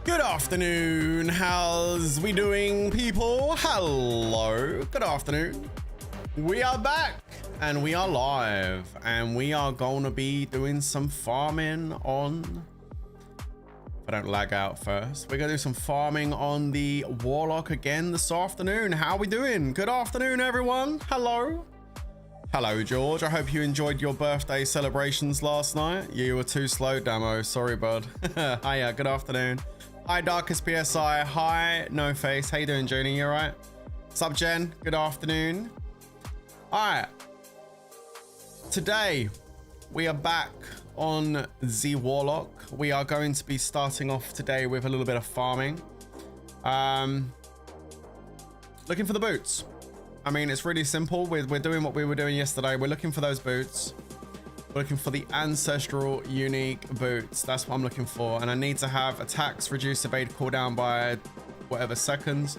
Good afternoon, how's we doing, people? Hello, good afternoon. We are back and we are live and we are going to be doing some farming on, if I don't lag out first, we're gonna do some farming on the Warlock again this afternoon. How are we doing? Good afternoon, everyone. Hello. Hello, George. I hope you enjoyed your birthday celebrations last night. You were too slow, Damo. Sorry, bud. Hiya, good afternoon. Hi, Darkest PSI. Hi, No Face. How you doing, Junie? You all right? What's up, Jen? Good afternoon. All right. Today, we are back on the Warlock. We are going to be starting off today with a little bit of farming. Looking for the boots. I mean, it's really simple. We're doing what we were doing yesterday. We're looking for those boots. We're looking for the ancestral unique boots. That's what I'm looking for. And I need to have attacks reduce evade cooldown by whatever seconds.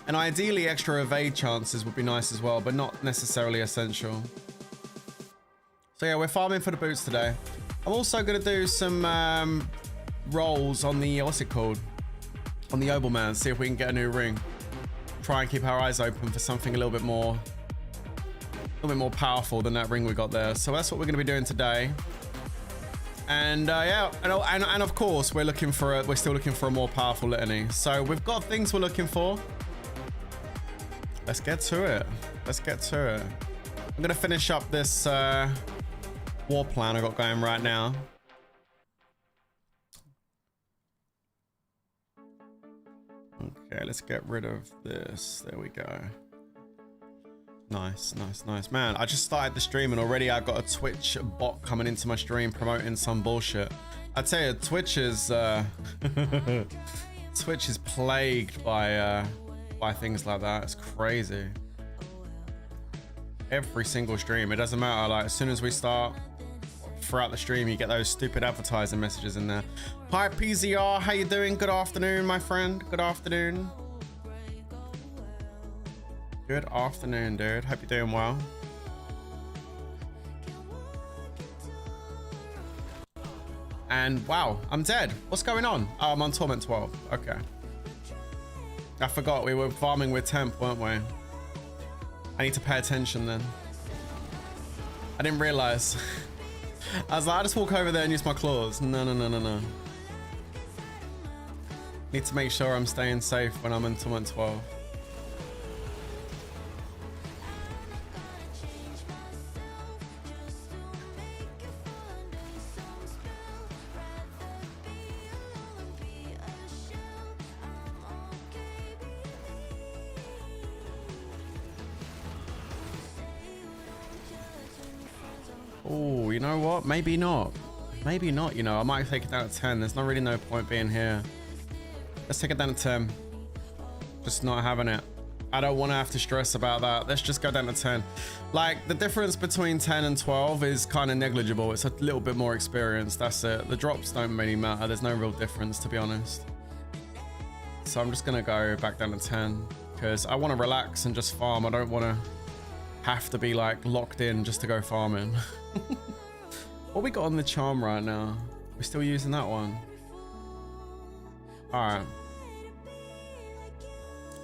And ideally extra evade chances would be nice as well, but not necessarily essential. So yeah, we're farming for the boots today. I'm also going to do some rolls on the, what's it called? On the Obelman, see if we can get a new ring. Try and keep our eyes open for something a little bit more powerful than that ring we got there. So that's what we're going to be doing today. And yeah, and of course we're still looking for a more powerful litany. So we've got things we're looking for. Let's get to it. Let's get to it. I'm going to finish up this war plan I got going right now. Okay, let's get rid of this. There we go. Nice, nice, nice. Man, I just started the stream and already I got a Twitch bot coming into my stream promoting some bullshit. I tell you, Twitch is Twitch is plagued by things like that. It's crazy. Every single stream, it doesn't matter. Like as soon as we start, throughout the stream, you get those stupid advertising messages in there. Hi PZR, how you doing? Good afternoon, my friend. Good afternoon. Good afternoon, dude. Hope you're doing well. And wow, I'm dead. What's going on? Oh, I'm on Torment 12. Okay. I forgot we were farming with temp, weren't we? I need to pay attention then. I didn't realize. I was like, I'll just walk over there and use my claws. No, no, no, no, no. Need to make sure I'm staying safe when I'm in Torment 12. Oh, you know what? Maybe not. Maybe not, you know. I might take it down to 10. There's not really no point being here. Let's take it down to 10. Just not having it. I don't want to have to stress about that. Let's just go down to 10. Like, the difference between 10 and 12 is kind of negligible. It's a little bit more experience. That's it. The drops don't really matter. There's no real difference, to be honest. So I'm just going to go back down to 10 because I want to relax and just farm. I don't want to have to be like locked in just to go farming. What we got on the charm right now? We're still using that one. All right.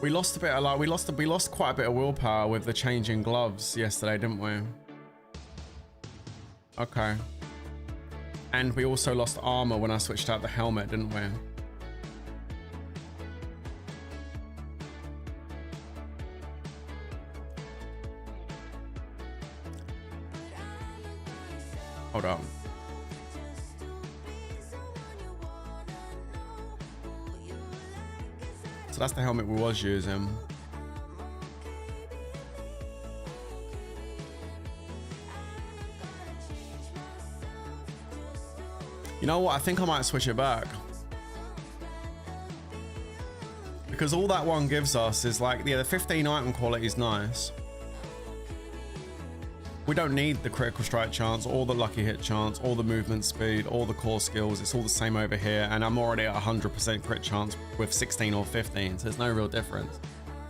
We lost a bit of we lost quite a bit of willpower with the changing gloves yesterday, didn't we? Okay. And we also lost armor when I switched out the helmet, didn't we? Hold on. So that's the helmet we was using. You know what? I think I might switch it back. Because all that one gives us is like, yeah, the 15 item quality is nice. We don't need the critical strike chance, or the lucky hit chance, or the movement speed, or the core skills. It's all the same over here, and I'm already at 100% crit chance with 16 or 15, so there's no real difference.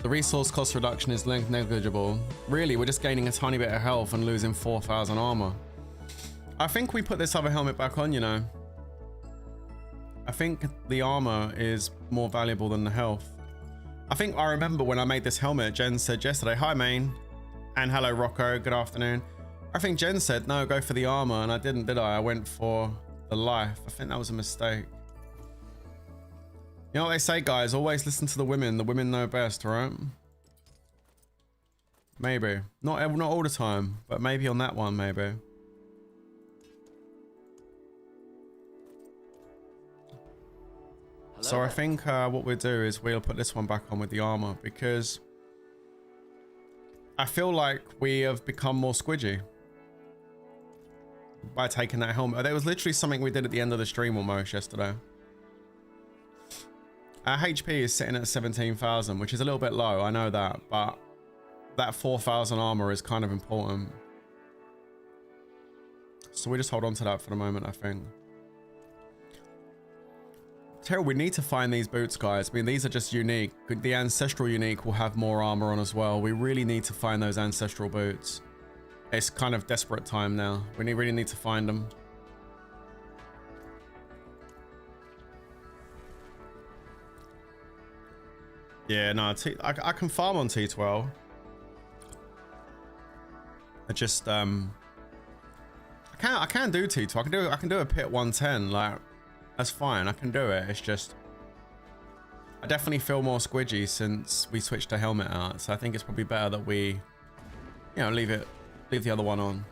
The resource cost reduction is negligible. Really, we're just gaining a tiny bit of health and losing 4,000 armor. I think we put this other helmet back on, you know. I think the armor is more valuable than the health. I think I remember when I made this helmet, Jen said yesterday, hi main. And hello Rocco, good afternoon. I think Jen said, no, go for the armor, and I didn't, did I? I went for the life. I think that was a mistake. You know what they say, guys? Always listen to the women know best, right? Maybe. Not all the time, but maybe on that one, maybe. Hello. So I think what we'll do is we'll put this one back on with the armor, because I feel like we have become more squidgy by taking that helmet. There was literally something we did at the end of the stream almost yesterday. Our HP is sitting at 17,000, which is a little bit low, I know that, but that 4,000 armor is kind of important. So we just hold on to that for the moment, I think. Terrell, we need to find these boots, guys. I mean, these are just unique. The ancestral unique will have more armor on as well. We really need to find those ancestral boots. It's kind of desperate time now. We really need to find them. Yeah, no, I can farm on T12. I just I can do T12. I can do a pit 110. Like, that's fine. I can do it. It's just I definitely feel more squidgy since we switched the helmet out. So I think it's probably better that we, you know, leave the other one on.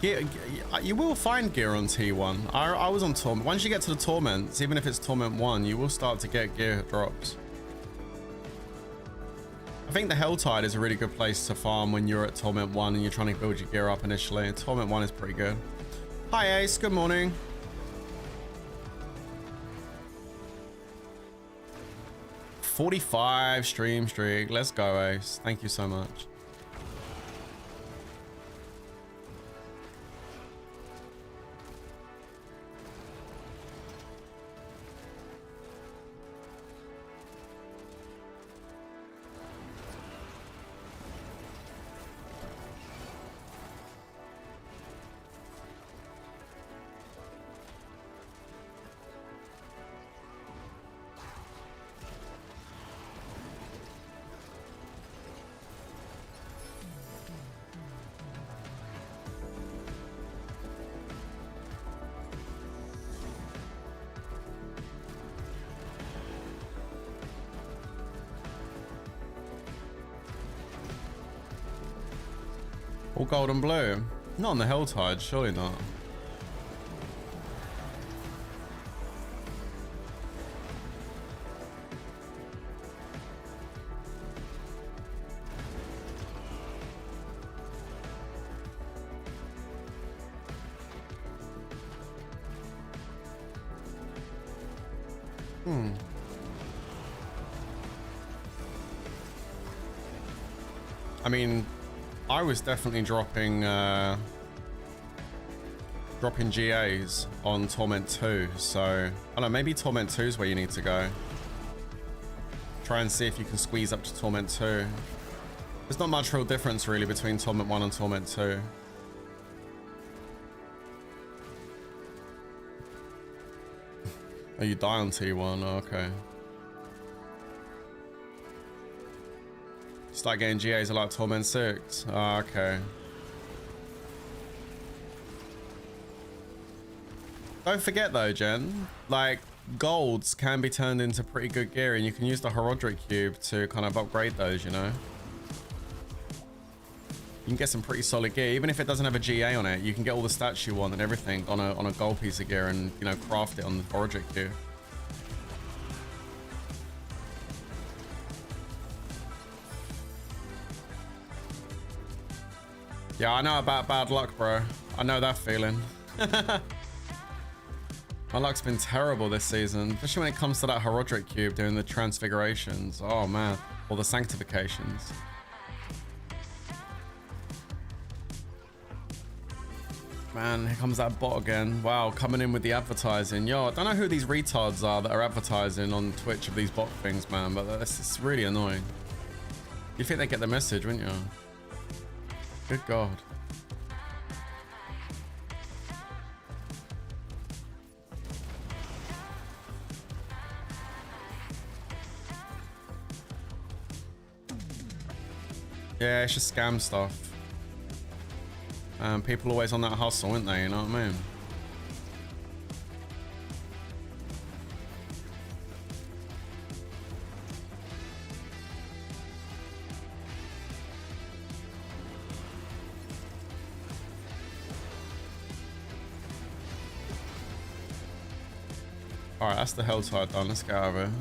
Yeah, you will find gear on T1. I was on Torment. Once you get to the Torments, even if it's Torment 1, you will start to get gear drops. I think the Helltide is a really good place to farm when you're at Torment 1 and you're trying to build your gear up initially. And Torment 1 is pretty good. Hi Ace, good morning. $45 stream streak. Let's go, Ace. Thank you so much. All gold and blue. Not on the Helltide, surely not. I mean, I was definitely dropping dropping GAs on Torment 2. So, I don't know, maybe Torment 2 is where you need to go. Try and see if you can squeeze up to Torment 2. There's not much real difference really between Torment 1 and Torment 2. Oh, you die on T1, oh, okay. Start getting GAs like Torment 6. Oh, okay. Don't forget though, Jen, like golds can be turned into pretty good gear and you can use the Herodric Cube to kind of upgrade those, you know? You can get some pretty solid gear, even if it doesn't have a GA on it. You can get all the stats you want and everything on a gold piece of gear and, you know, craft it on the Herodric Cube. Yeah, I know about bad luck, bro. I know that feeling. My luck's been terrible this season, especially when it comes to that Herodric Cube doing the transfigurations. Oh man, or the sanctifications. Man, here comes that bot again. Wow, coming in with the advertising. Yo, I don't know who these retards are that are advertising on Twitch of these bot things, man, but it's really annoying. You'd think they get the message, wouldn't you? Good God. Yeah, it's just scam stuff. People always on that hustle, aren't they? You know what I mean? Alright, that's the Helltide done. Let's get out of here.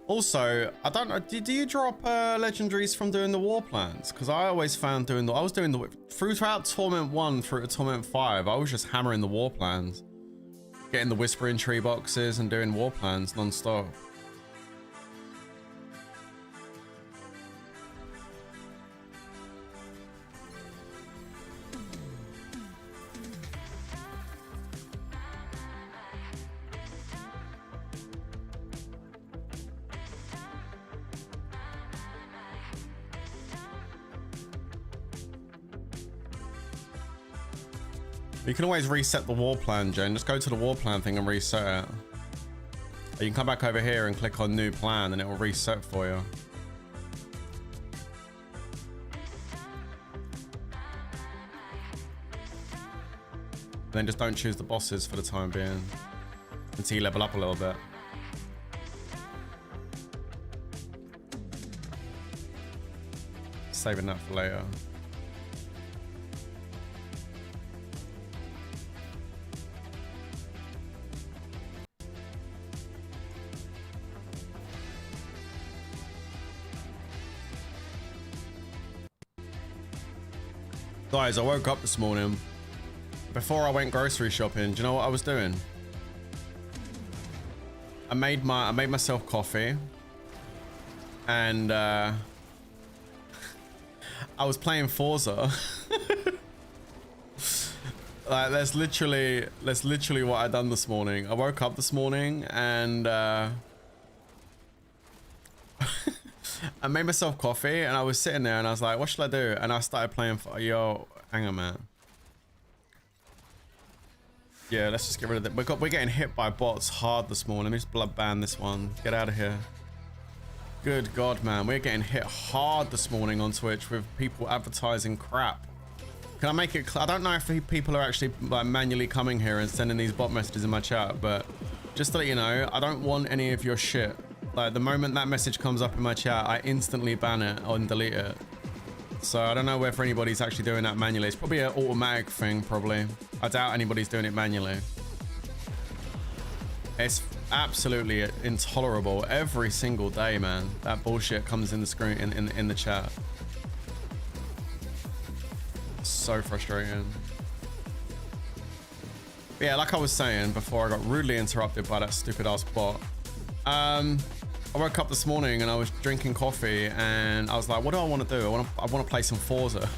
Also, I don't know, do you drop legendaries from doing the war plans? Because I always found I was doing the, throughout Torment 1 through to Torment 5, I was just hammering the war plans. Getting the Whispering Tree boxes and doing war plans non-stop. You can always reset the war plan, Jen. Just go to the war plan thing and reset it. You can come back over here and click on new plan and it will reset for you. Then just don't choose the bosses for the time being until you level up a little bit. Saving that for later. Guys, I woke up this morning. Before I went grocery shopping, do you know what I was doing? I made myself coffee, and I was playing Forza. Like that's literally what I done this morning. I woke up this morning and I made myself coffee and I was sitting there and I was like, what should I do? And I started playing for, yo, hang on, man. Yeah, let's just get rid of it. We're getting hit by bots hard this morning. Let me just blood ban this one. Get out of here. Good God, man. We're getting hit hard this morning on Twitch with people advertising crap. Can I make it I don't know if people are actually like manually coming here and sending these bot messages in my chat, but just to let you know, I don't want any of your shit. Like the moment that message comes up in my chat, I instantly ban it and delete it. So I don't know whether anybody's actually doing that manually. It's probably an automatic thing, probably. I doubt anybody's doing it manually. It's absolutely intolerable every single day, man. That bullshit comes in the screen in the chat. So frustrating. But yeah, like I was saying before I got rudely interrupted by that stupid ass bot. I woke up this morning and I was drinking coffee and I was like, what do I want to do? I want to play some Forza.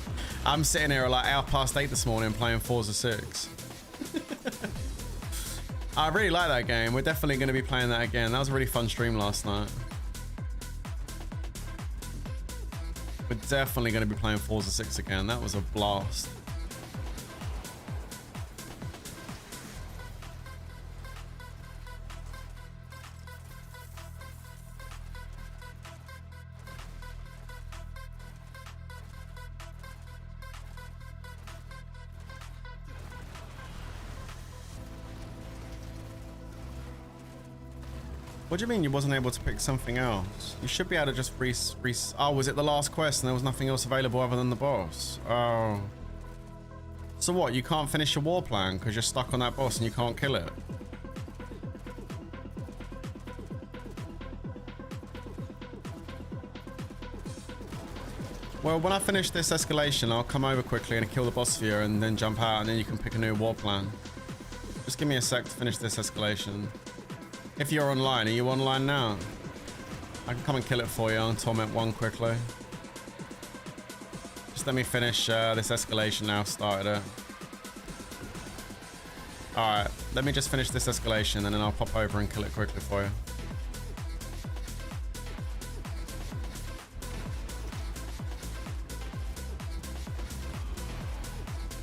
I'm sitting here at like 8:30 this morning playing Forza 6. I really like that game. We're definitely going to be playing that again. That was a really fun stream last night. We're definitely going to be playing Forza 6 again. That was a blast. What do you mean you wasn't able to pick something else? You should be able to just oh, was it the last quest and there was nothing else available other than the boss? Oh. So what, you can't finish your war plan because you're stuck on that boss and you can't kill it? Well, when I finish this escalation, I'll come over quickly and kill the boss for you and then jump out and then you can pick a new war plan. Just give me a sec to finish this escalation. If you're online, are you online now? I can come and kill it for you on Torment 1 quickly. Just let me finish this escalation now. Started it. Alright, let me just finish this escalation and then I'll pop over and kill it quickly for you.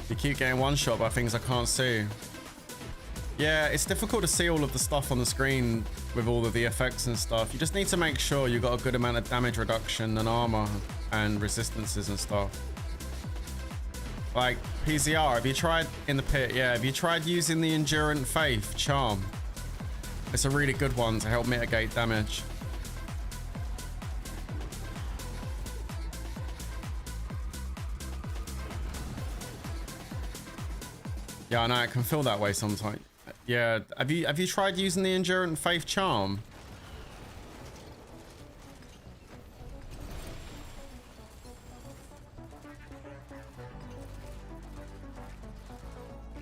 You keep getting one shot by things I can't see. Yeah, it's difficult to see all of the stuff on the screen with all of the effects and stuff. You just need to make sure you got a good amount of damage reduction and armor and resistances and stuff. Like PZR, have you tried in the pit? Yeah, have you tried using the Endurant Faith charm? It's a really good one to help mitigate damage. Yeah, I know it can feel that way sometimes. Yeah, have you tried using the Endurant Faith charm?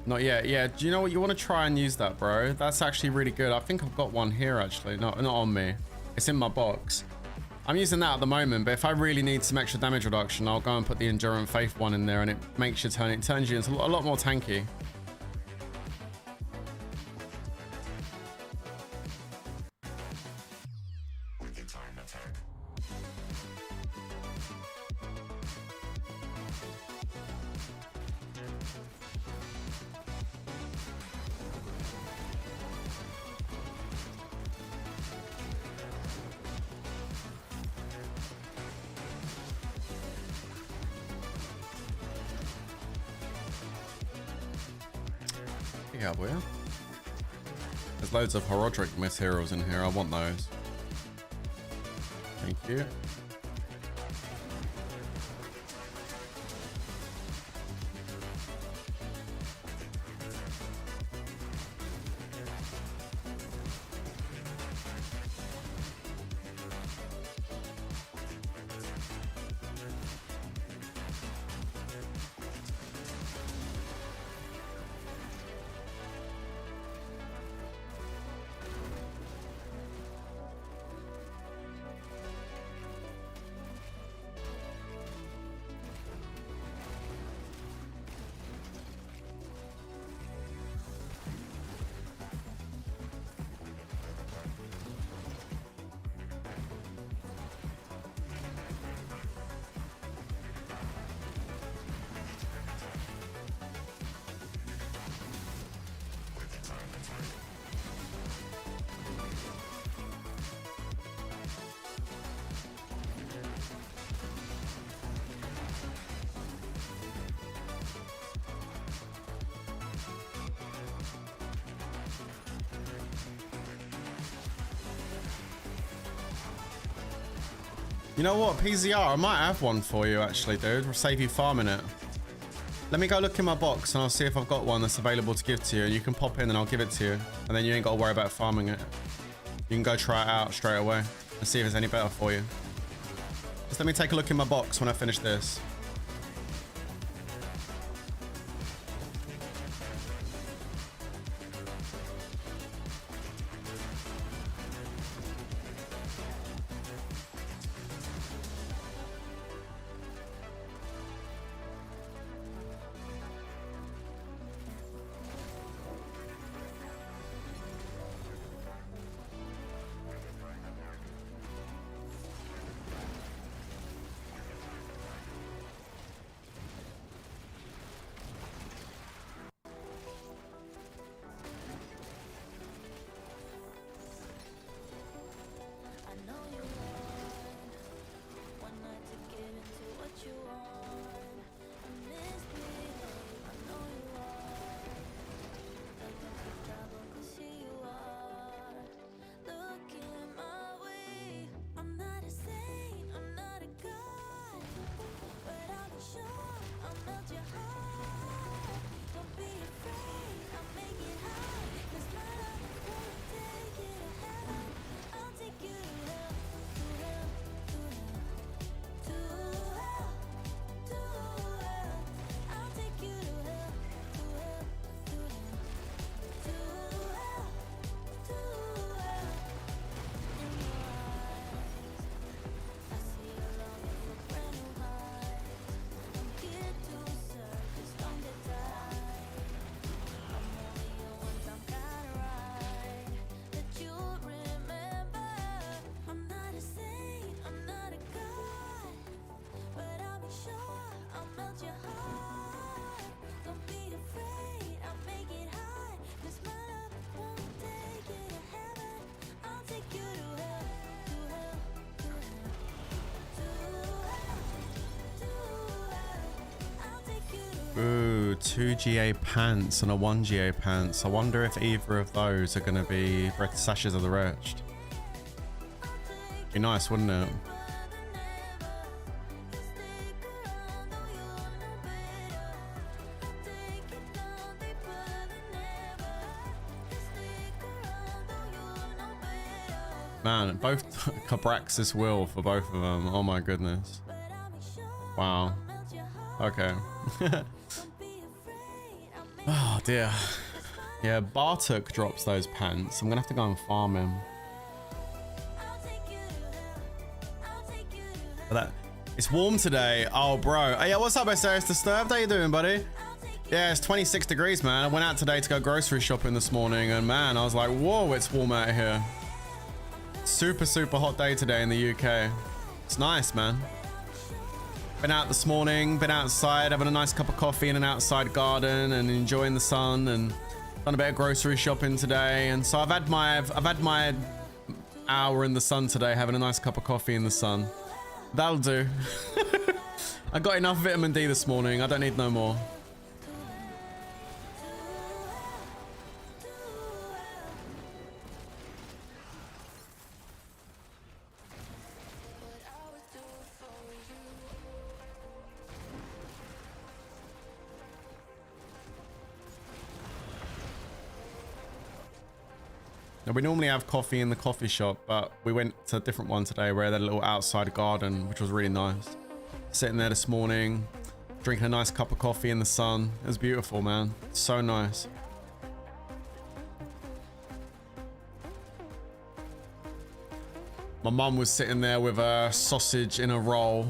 Not yet. Yeah, do you know what, you want to try and use that, bro? That's actually really good. I think I've got one here actually. Not on me. It's in my box. I'm using that at the moment, but if I really need some extra damage reduction, I'll go and put the Endurant Faith one in there and it makes you it turns you into a lot more tanky. Yeah, boy. There's loads of Horodric materials in here. I want those. Thank you. You know what, PZR, I might have one for you actually, dude. We'll save you farming it. Let me go look in my box and I'll see if I've got one that's available to give to you. And you can pop in and I'll give it to you. And then you ain't got to worry about farming it. You can go try it out straight away and see if it's any better for you. Just let me take a look in my box when I finish this. Ooh, 2 GA pants and a 1 GA pants. I wonder if either of those are going to be Red Sashes of the Wretched. Be nice, wouldn't it? Man, both Cabraxis will for both of them. Oh my goodness. Wow. Okay. Oh dear. Yeah, Bartok drops those pants. I'm gonna have to go and farm him. But it's warm today. Oh bro. Hey, what's up, SRS Disturbed? How you doing, buddy? Yeah, it's 26 degrees, man. I went out today to go grocery shopping this morning, and man, I was like, whoa, it's warm out here. Super, super hot day today in the UK. It's nice, man. Been out this morning, been outside, having a nice cup of coffee in an outside garden and enjoying the sun, and done a bit of grocery shopping today. And so I've had my hour in the sun today, having a nice cup of coffee in the sun. That'll do. I got enough vitamin D this morning. I don't need no more. Now, we normally have coffee in the coffee shop, but we went to a different one today where they had a little outside garden, which was really nice. Sitting there this morning, drinking a nice cup of coffee in the sun. It was beautiful, man. So nice. My mum was sitting there with a sausage in a roll.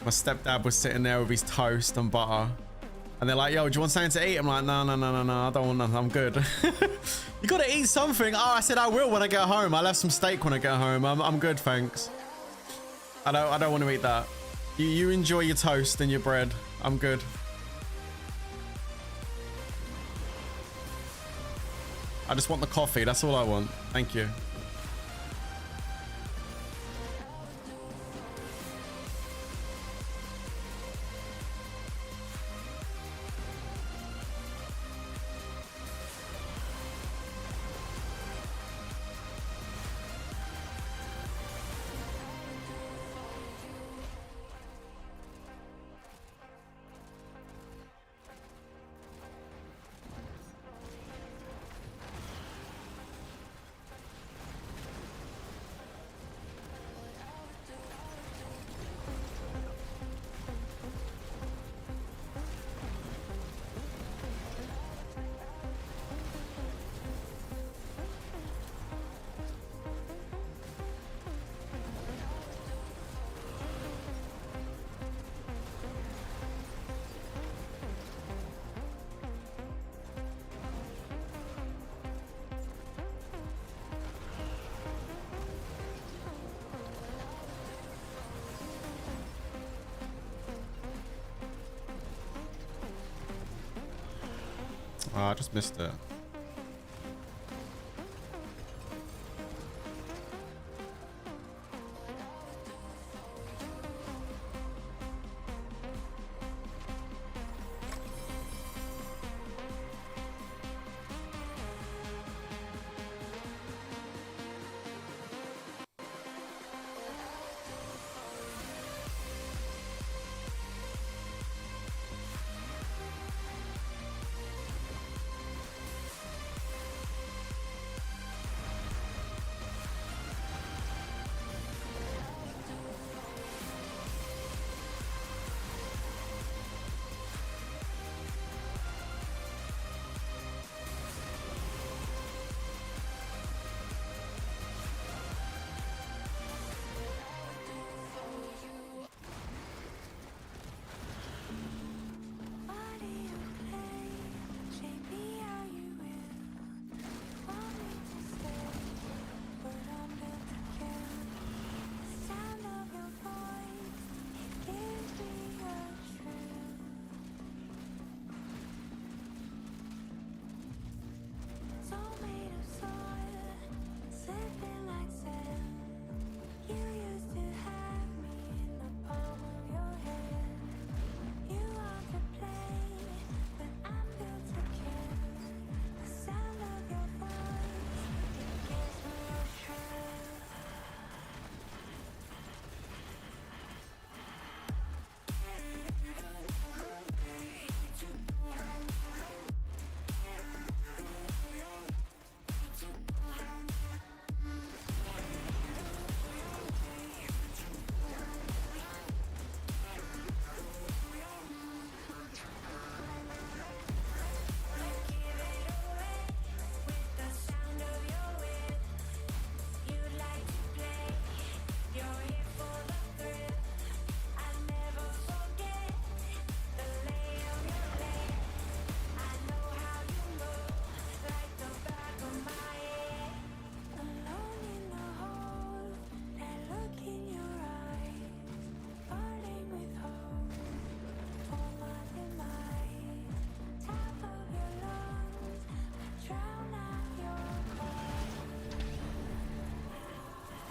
My stepdad was sitting there with his toast and butter. And they're like, yo, do you want something to eat? I'm like, no, I don't want nothing. I'm good. You gotta eat something. Oh, I said I will when I get home. I'll have some steak when I get home. I'm good, thanks. I don't want to eat that. You enjoy your toast and your bread. I'm good. I just want the coffee. That's all I want. Thank you. Oh, I just missed it.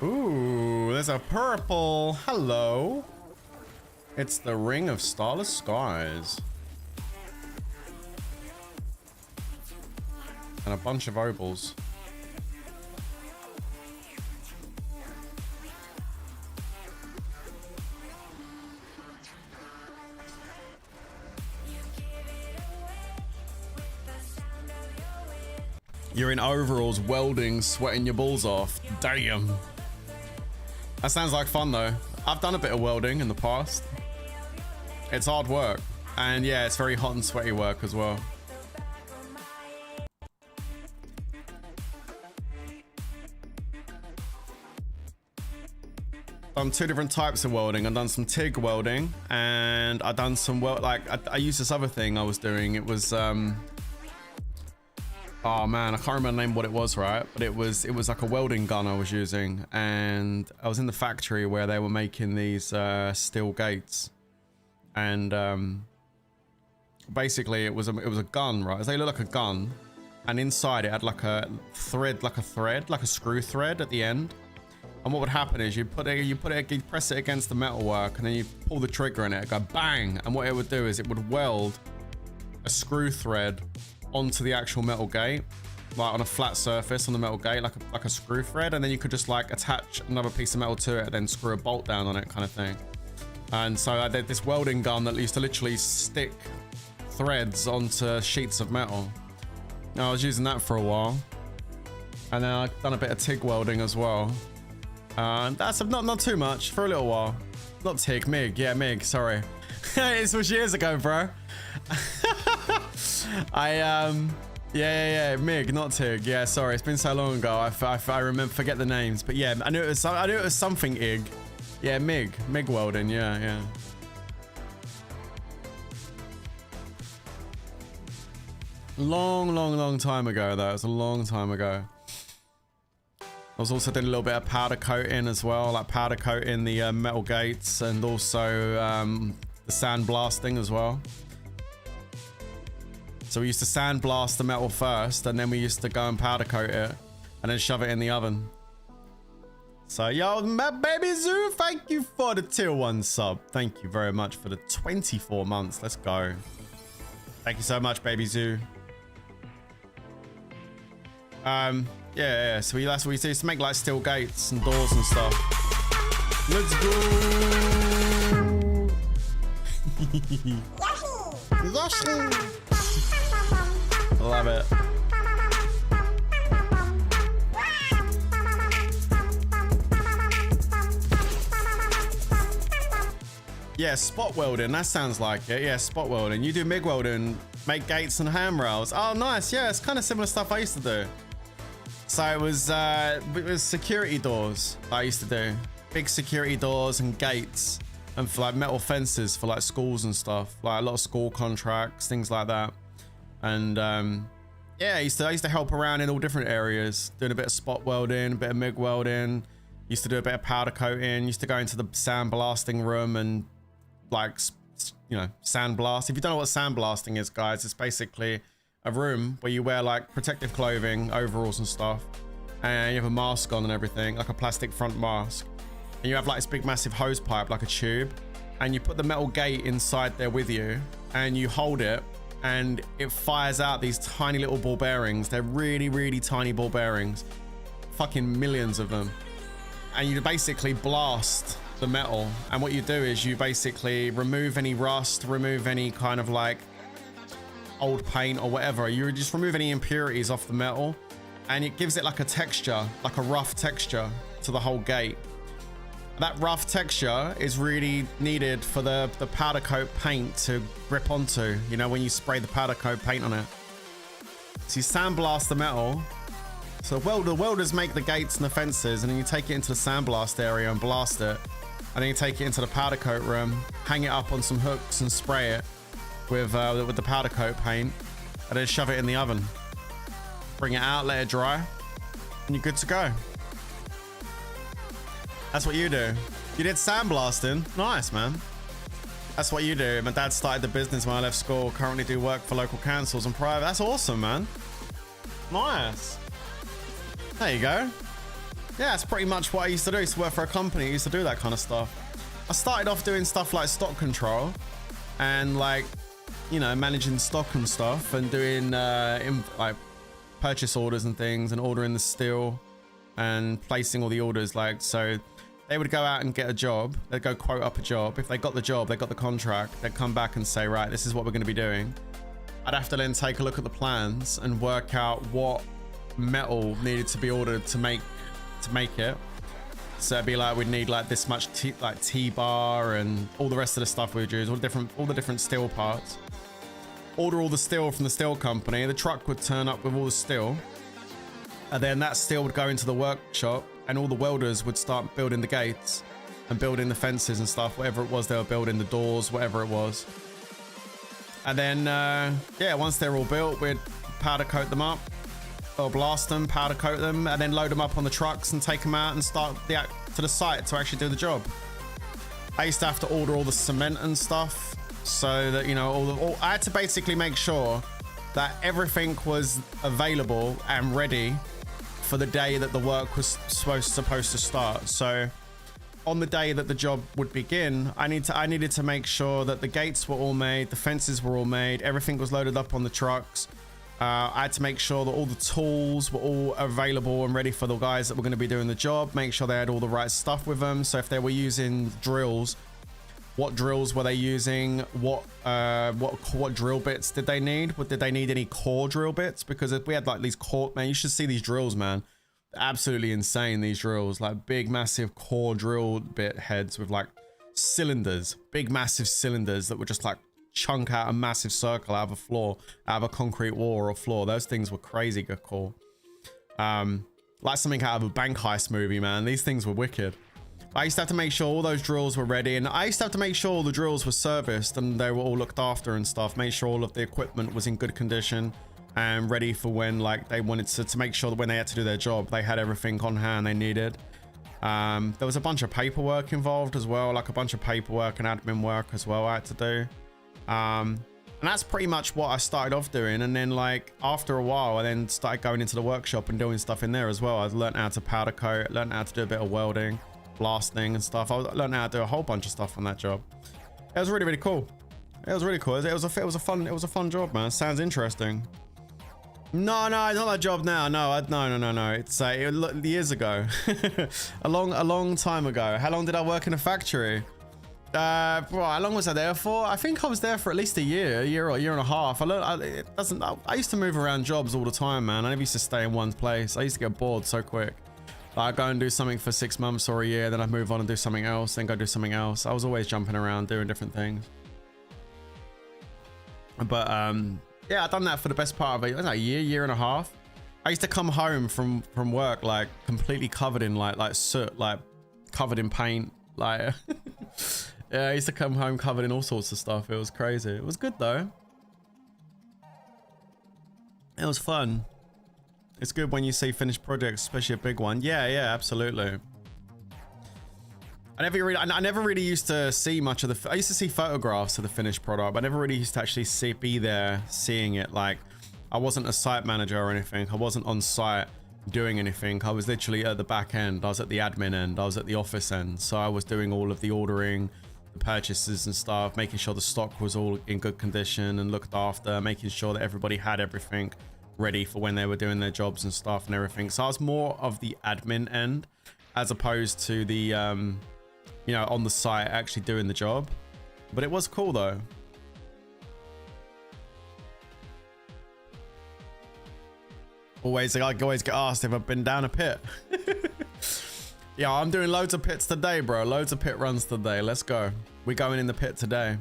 Ooh, there's a purple. Hello. It's the Ring of Starless Skies. And a bunch of opals. You're in overalls, welding, sweating your balls off. Damn. That sounds like fun though. I've done a bit of welding in the past. It's hard work. And yeah, it's very hot and sweaty work as well. Done two different types of welding. I've done some TIG welding and I've done some I used this other thing I was doing. It was oh man, I can't remember the name what it was, right? But it was like a welding gun I was using, and I was in the factory where they were making these steel gates, and basically it was a gun, right? They look like a gun, and inside it had like a thread, like a screw thread at the end. And what would happen is you press it against the metalwork, and then you pull the trigger in it, go bang, and what it would do is it would weld a screw thread onto the actual metal gate, like on a flat surface on the metal gate, like a screw thread, and then you could just like attach another piece of metal to it and then screw a bolt down on it, kind of thing. And so I did this welding gun that used to literally stick threads onto sheets of metal. Now I was using that for a while, and then I've done a bit of TIG welding as well. That's not too much, for a little while. Not TIG, MIG, yeah, MIG, sorry. This was years ago, bro. Yeah, MIG, not TIG. Yeah, sorry, it's been so long ago. I remember, forget the names, but yeah, I knew it was something IG. Yeah, MIG welding. Yeah. Long time ago though. It was a long time ago. I was also doing a little bit of powder coating as well, like powder coating the metal gates, and also the sandblasting as well. So we used to sandblast the metal first, and then we used to go and powder coat it, and then shove it in the oven. So yo, my baby Zoo, thank you for the tier 1 sub. Thank you very much for the 24 months. Let's go. Thank you so much, baby Zoo. Yeah. So that's what we used to make, like steel gates and doors and stuff. Let's go. Love it. Yeah, spot welding. That sounds like it. Yeah, spot welding. You do MIG welding, make gates and handrails. Oh, nice. Yeah, it's kind of similar stuff I used to do. So it was security doors I used to do. Big security doors and gates, and for like metal fences for like schools and stuff. Like a lot of school contracts, things like that. And yeah, I used to help around in all different areas, doing a bit of spot welding, a bit of MIG welding. Used to do a bit of powder coating. Used to go into the sandblasting room and like, you know, sandblast. If you don't know what sandblasting is, guys, it's basically a room where you wear like protective clothing, overalls and stuff, and you have a mask on and everything, like a plastic front mask, and you have like this big massive hose pipe, like a tube, and you put the metal gate inside there with you, and you hold it, and it fires out these tiny little ball bearings. They're really tiny ball bearings, fucking millions of them, and you basically blast the metal. And what you do is you basically remove any rust, remove any kind of like old paint or whatever. You just remove any impurities off the metal, and it gives it like a texture, like a rough texture to the whole gate. That rough texture is really needed for the powder coat paint to grip onto, you know, when you spray the powder coat paint on it. So you sandblast the metal. So the welders make the gates and the fences, and then you take it into the sandblast area and blast it, and then you take it into the powder coat room, hang it up on some hooks and spray it with the powder coat paint, and then shove it in the oven. Bring it out, let it dry, and you're good to go. That's what you do. You did sandblasting. Nice, man. That's what you do. My dad started the business when I left school. Currently do work for local councils and private. That's awesome, man. Nice. There you go. yeah, it's pretty much what I used to do. I used to work for a company. I used to do that kind of stuff. I started off doing stuff like stock control and like, you know, managing stock and stuff and doing like purchase orders and things and ordering the steel and placing all the orders. Like, so they would go out and get a job. They'd go quote up a job. If they got the job, they got the contract, they'd come back and say, right, this is what we're going to be doing. I'd have to then take a look at the plans and work out what metal needed to be ordered to make it. So it'd be like, we'd need like this much T-bar and all the rest of the stuff we'd use, all the different steel parts. Order all the steel from the steel company. The truck would turn up with all the steel, and then that steel would go into the workshop, and all the welders would start building the gates and building the fences and stuff, whatever it was they were building, the doors, whatever it was. And then yeah, once they're all built, we'd powder coat them up, or blast them, powder coat them, and then load them up on the trucks and take them out and start to the site to actually do the job. I used to have to order all the cement and stuff, so that, you know, I had to basically make sure that everything was available and ready for the day that the work was supposed to start. So on the day that the job would begin, I needed to make sure that the gates were all made, the fences were all made, everything was loaded up on the trucks. I had to make sure that all the tools were all available and ready for the guys that were going to be doing the job. Make sure they had all the right stuff with them. So if they were using drills, what drills were they using? What drill bits did they need? Did they need any core drill bits? Because if we had like these core, man, you should see these drills, man. They're absolutely insane, these drills. Like big, massive core drill bit heads with like cylinders, big, massive cylinders that would just like chunk out a massive circle out of a floor, out of a concrete wall or a floor. Those things were crazy good cool. Like something out of a bank heist movie, man. These things were wicked. I used to have to make sure all those drills were ready, and I used to have to make sure all the drills were serviced and they were all looked after and stuff. Make sure all of the equipment was in good condition and ready for when like they wanted to make sure that when they had to do their job, they had everything on hand they needed. There was a bunch of paperwork involved as well, like a bunch of paperwork and admin work as well I had to do. And that's pretty much what I started off doing. And then like after a while, I then started going into the workshop and doing stuff in there as well. I learned how to powder coat, learned how to do a bit of welding, blasting and stuff. I learned how to do a whole bunch of stuff on that job. It was really, really cool. It was really cool. It was a fun job, man. It sounds interesting. No, not that job now. No. It's years ago, a long time ago. How long did I work in a factory? How long was I there for? I think I was there for at least a year or a year and a half. I used to move around jobs all the time, man. I never used to stay in one place. I used to get bored so quick. I'd go and do something for 6 months or a year, then I'd move on and do something else, then go do something else. I was always jumping around doing different things. But yeah, I've done that for the best part of it. Like a year and a half. I used to come home from work like completely covered in like soot, like covered in paint, like yeah, I used to come home covered in all sorts of stuff. It was crazy. It was good though. It was fun. It's good when you see finished projects, especially a big one. Yeah, absolutely. I never really used to see much of the. I used to see photographs of the finished product, but I never really used to actually be there, seeing it. Like, I wasn't a site manager or anything. I wasn't on site doing anything. I was literally at the back end. I was at the admin end. I was at the office end. So I was doing all of the ordering, the purchases and stuff, making sure the stock was all in good condition and looked after, making sure that everybody had everything ready for when they were doing their jobs and stuff and everything. So I was more of the admin end as opposed to the you know, on the site actually doing the job. But it was cool though. I always get asked if I've been down a pit. Yeah, I'm doing loads of pits today, bro. Loads of pit runs today. Let's go. We're going in the pit today.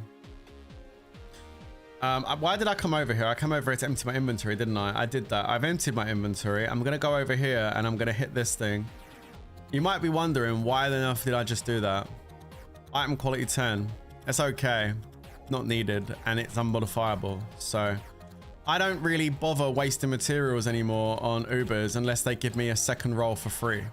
Why did I come over here? I come over here to empty my inventory, didn't I? I did that. I've emptied my inventory. I'm going to go over here and I'm going to hit this thing. You might be wondering why the enough did I just do that? Item quality 10. It's okay. Not needed. And it's unmodifiable. So I don't really bother wasting materials anymore on Ubers unless they give me a second roll for free.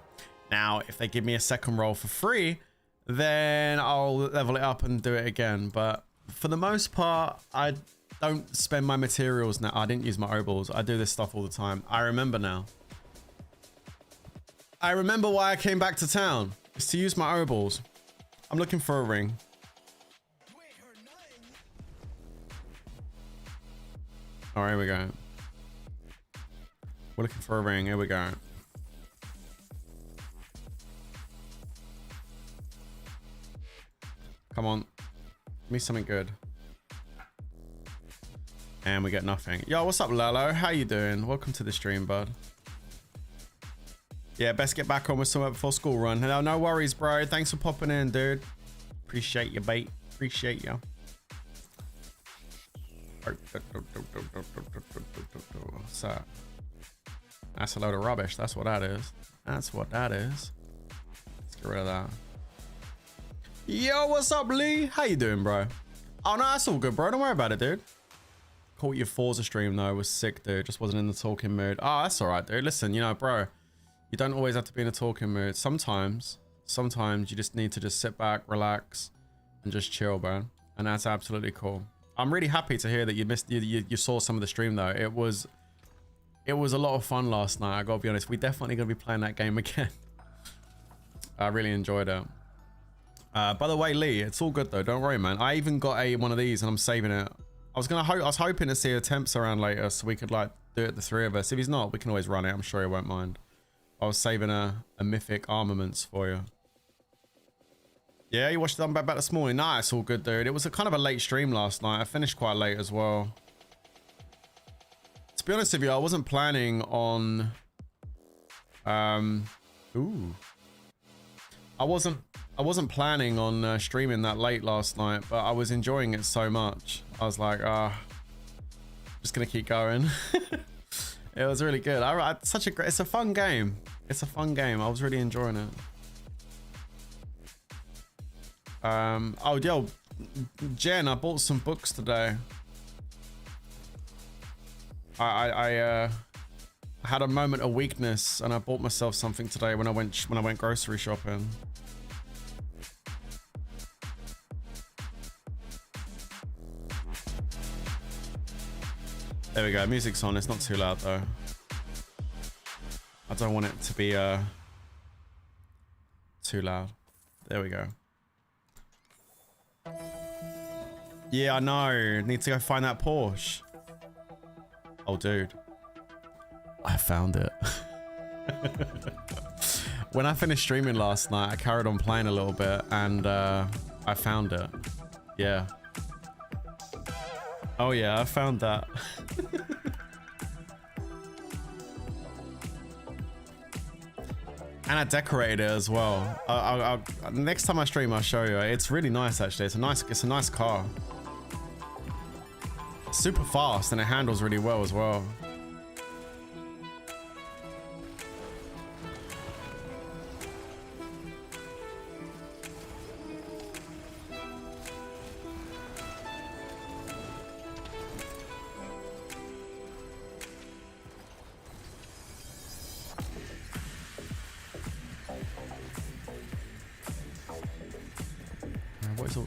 Now, if they give me a second roll for free, then I'll level it up and do it again. But for the most part, I don't spend my materials now. I didn't use my obols. I do this stuff all the time. I remember now. I remember why I came back to town. It's to use my O-balls. I'm looking for a ring. All right, here we go. We're looking for a ring. Here we go. Come on. Give me something good. And we get nothing. Yo, what's up, Lalo? How you doing? Welcome to the stream, bud. Yeah, best get back on with somewhere before school run. No worries, bro. Thanks for popping in, dude. Appreciate you, bait. Appreciate you. What's that? That's a load of rubbish. That's what that is. That's what that is. Let's get rid of that. Yo, what's up, Lee? How you doing, bro? Oh, no, that's all good, bro. Don't worry about it, dude. Caught your Forza stream, though. It was sick, dude. Just wasn't in the talking mood. Oh, that's all right, dude. Listen, you know, bro. You don't always have to be in a talking mood. Sometimes you just need to just sit back, relax, and just chill, bro. And that's absolutely cool. I'm really happy to hear that you saw some of the stream, though. It was a lot of fun last night. I gotta be honest. We're definitely gonna be playing that game again. I really enjoyed it. By the way, Lee, it's all good though. Don't worry, man. I even got one of these, and I'm saving it. I was hoping to see attempts around later, so we could like do it the three of us. If he's not, we can always run it. I'm sure he won't mind. I was saving a mythic armaments for you. Yeah, you watched it back this morning. Nah, it's all good, dude. It was a kind of a late stream last night. I finished quite late as well. To be honest with you, I wasn't planning on I wasn't planning on streaming that late last night, but I was enjoying it so much. I was like, just gonna keep going. It was really good. It's a fun game. It's a fun game. I was really enjoying it. Oh, yo, Jen, I bought some books today. I had a moment of weakness, and I bought myself something today when I went grocery shopping. There we go. Music's on. It's not too loud though. I don't want it to be too loud. There we go. Yeah, I know. Need to go find that Porsche. Oh, dude. I found it. When I finished streaming last night, I carried on playing a little bit, and I found it. Yeah. Oh yeah, I found that. And I decorated it as well. Next time I stream, I'll show you. It's really nice, actually. It's a nice car. Super fast, and it handles really well as well.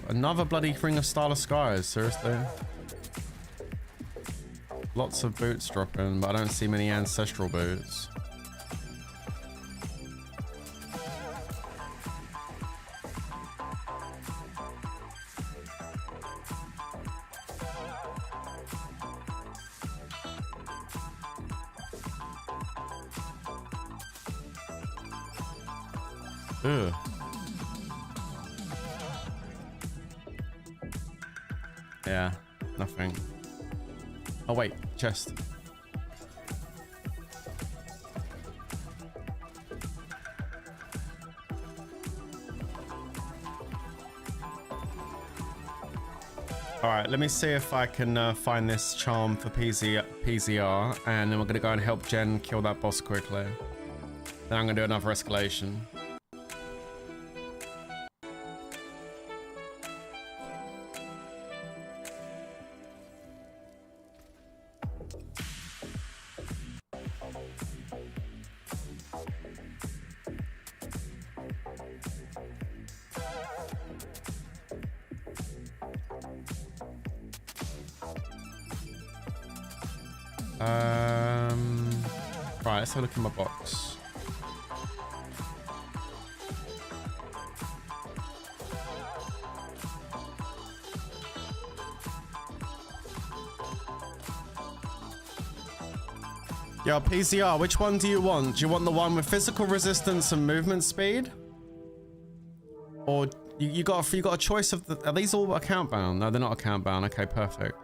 Another bloody ring of Starless Skies, seriously. Lots of boots dropping, but I don't see many ancestral boots. Ugh. Yeah, nothing. Oh wait, chest. All right, let me see if I can find this charm for PZR, and then we're gonna go and help Jen kill that boss quickly. Then I'm gonna do another escalation. Right, let's have a look in my box. Yo, PCR, which one do you want? Do you want the one with physical resistance and movement speed? Or you got a choice of are these all account bound? No, they're not account bound. Okay, perfect.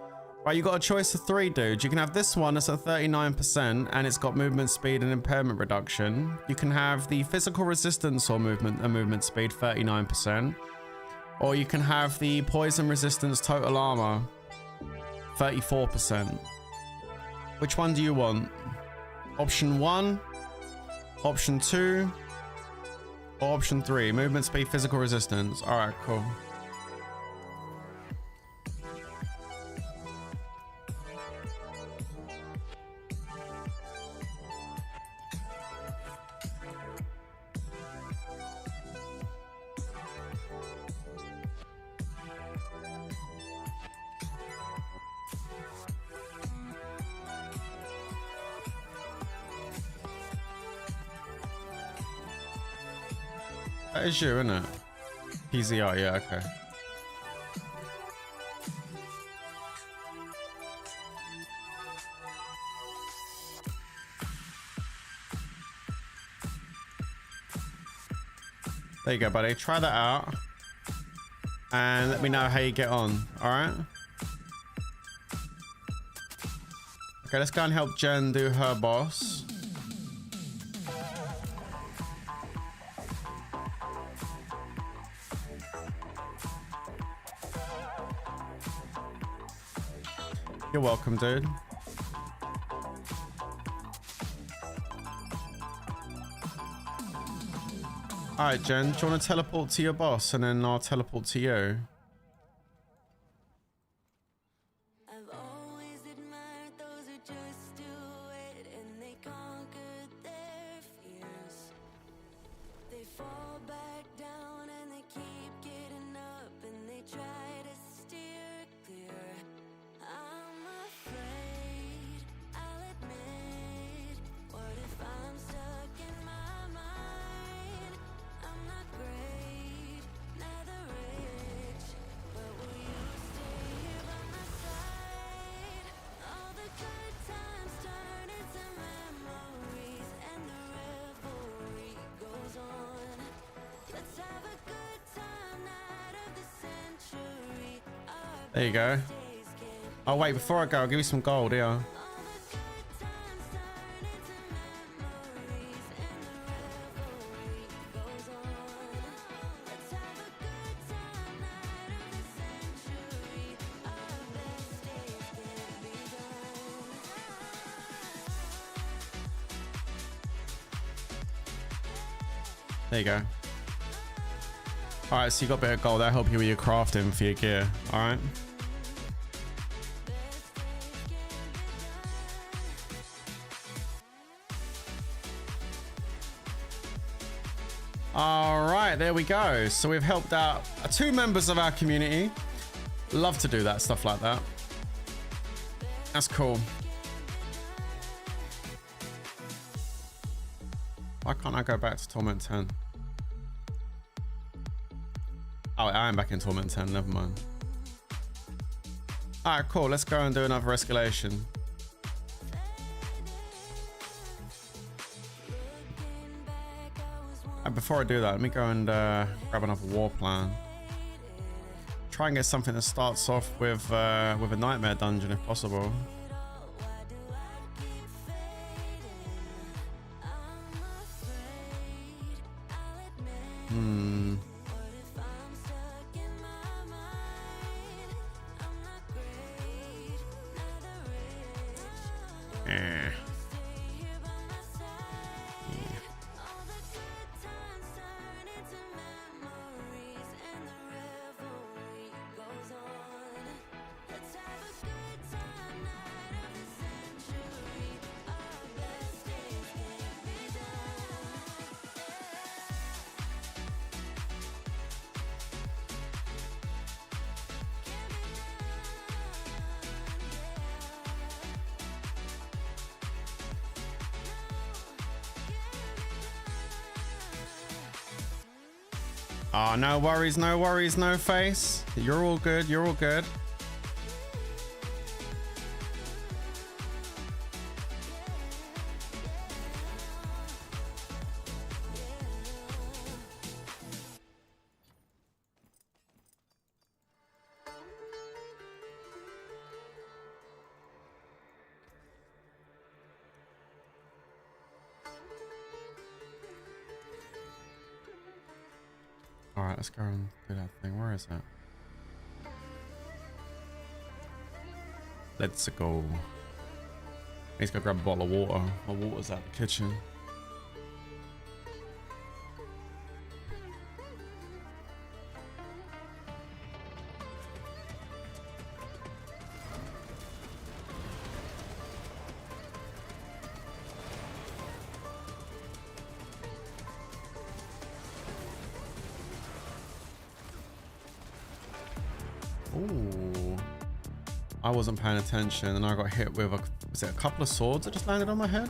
Right, you got a choice of 3, dude. You can have this one that's at 39% and it's got movement speed and impairment reduction. You can have the physical resistance or movement speed 39%. Or you can have the poison resistance total armor 34%. Which one do you want? Option 1, option 2, or option 3? Movement speed, physical resistance. All right, cool. That is you, isn't it? PZR, yeah, okay. There you go, buddy. Try that out. And let me know how you get on, alright? Okay, let's go and help Jen do her boss. You're welcome, dude. Alright, Jen, do you want to teleport to your boss and then I'll teleport to you? There you go. Oh wait, before I go, I'll give you some gold here. There you go. Alright, so you got a bit of gold. That'll help you with your crafting for your gear. Alright. Alright, there we go. So we've helped out 2 members of our community. Love to do that, stuff like that. That's cool. Why can't I go back to Torment 10? Oh, I am back in Torment 10, never mind. Alright, cool. Let's go and do another escalation. And before I do that, let me go and grab another war plan. Try and get something that starts off with a nightmare dungeon if possible. Oh, no worries, no face. You're all good, you're all good. All right, let's go and do that thing. Where is it? Let's go. He's gonna grab a bottle of water. My water's out the kitchen. Ooh. I wasn't paying attention and I got hit with was it a couple of swords that just landed on my head?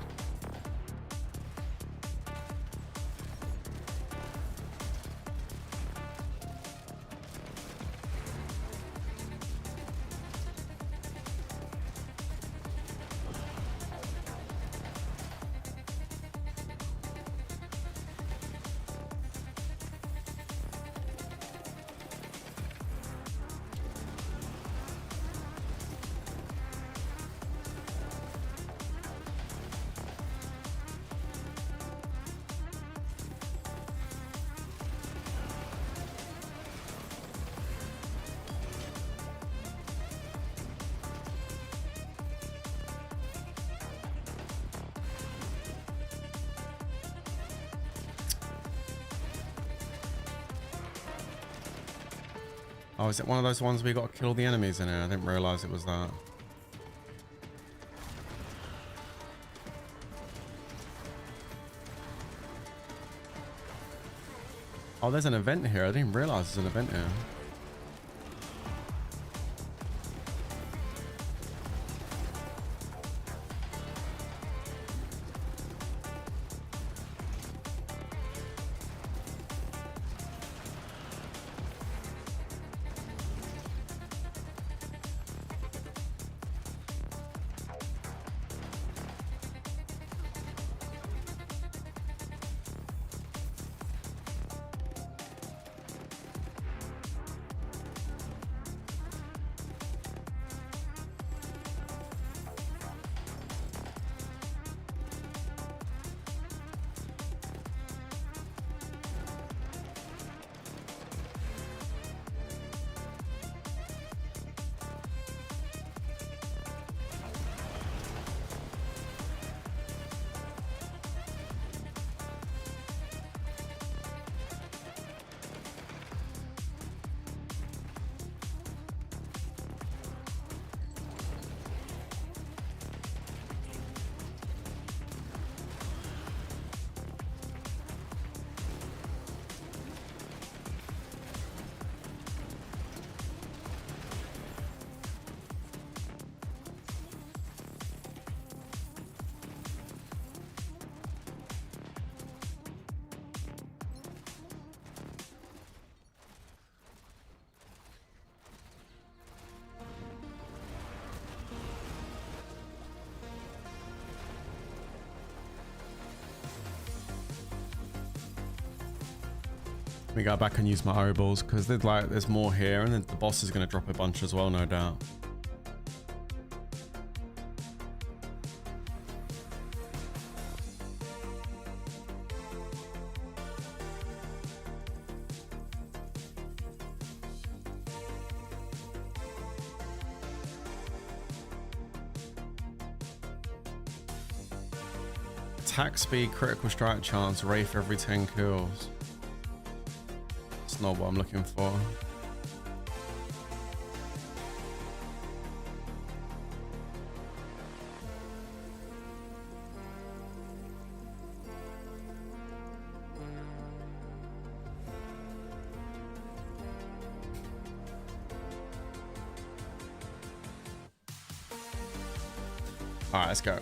Oh, is it one of those ones we got to kill the enemies in here? I didn't realize it was that. Oh, there's an event here. I didn't realize there's an event here. Let me go back and use my obols because there's more here, and then the boss is going to drop a bunch as well, no doubt. Attack speed, critical strike chance, Wraith every 10 kills. It's not what I'm looking for. All right, let's go.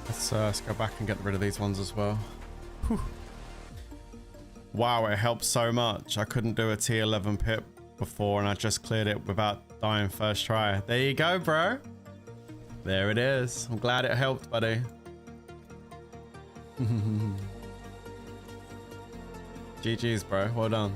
Let's go back and get rid of these ones as well. Whew. Wow, it helped so much. I couldn't do a T11 pip before and I just cleared it without dying first try. There you go, bro. There it is. I'm glad it helped, buddy. GG's, bro. Well done.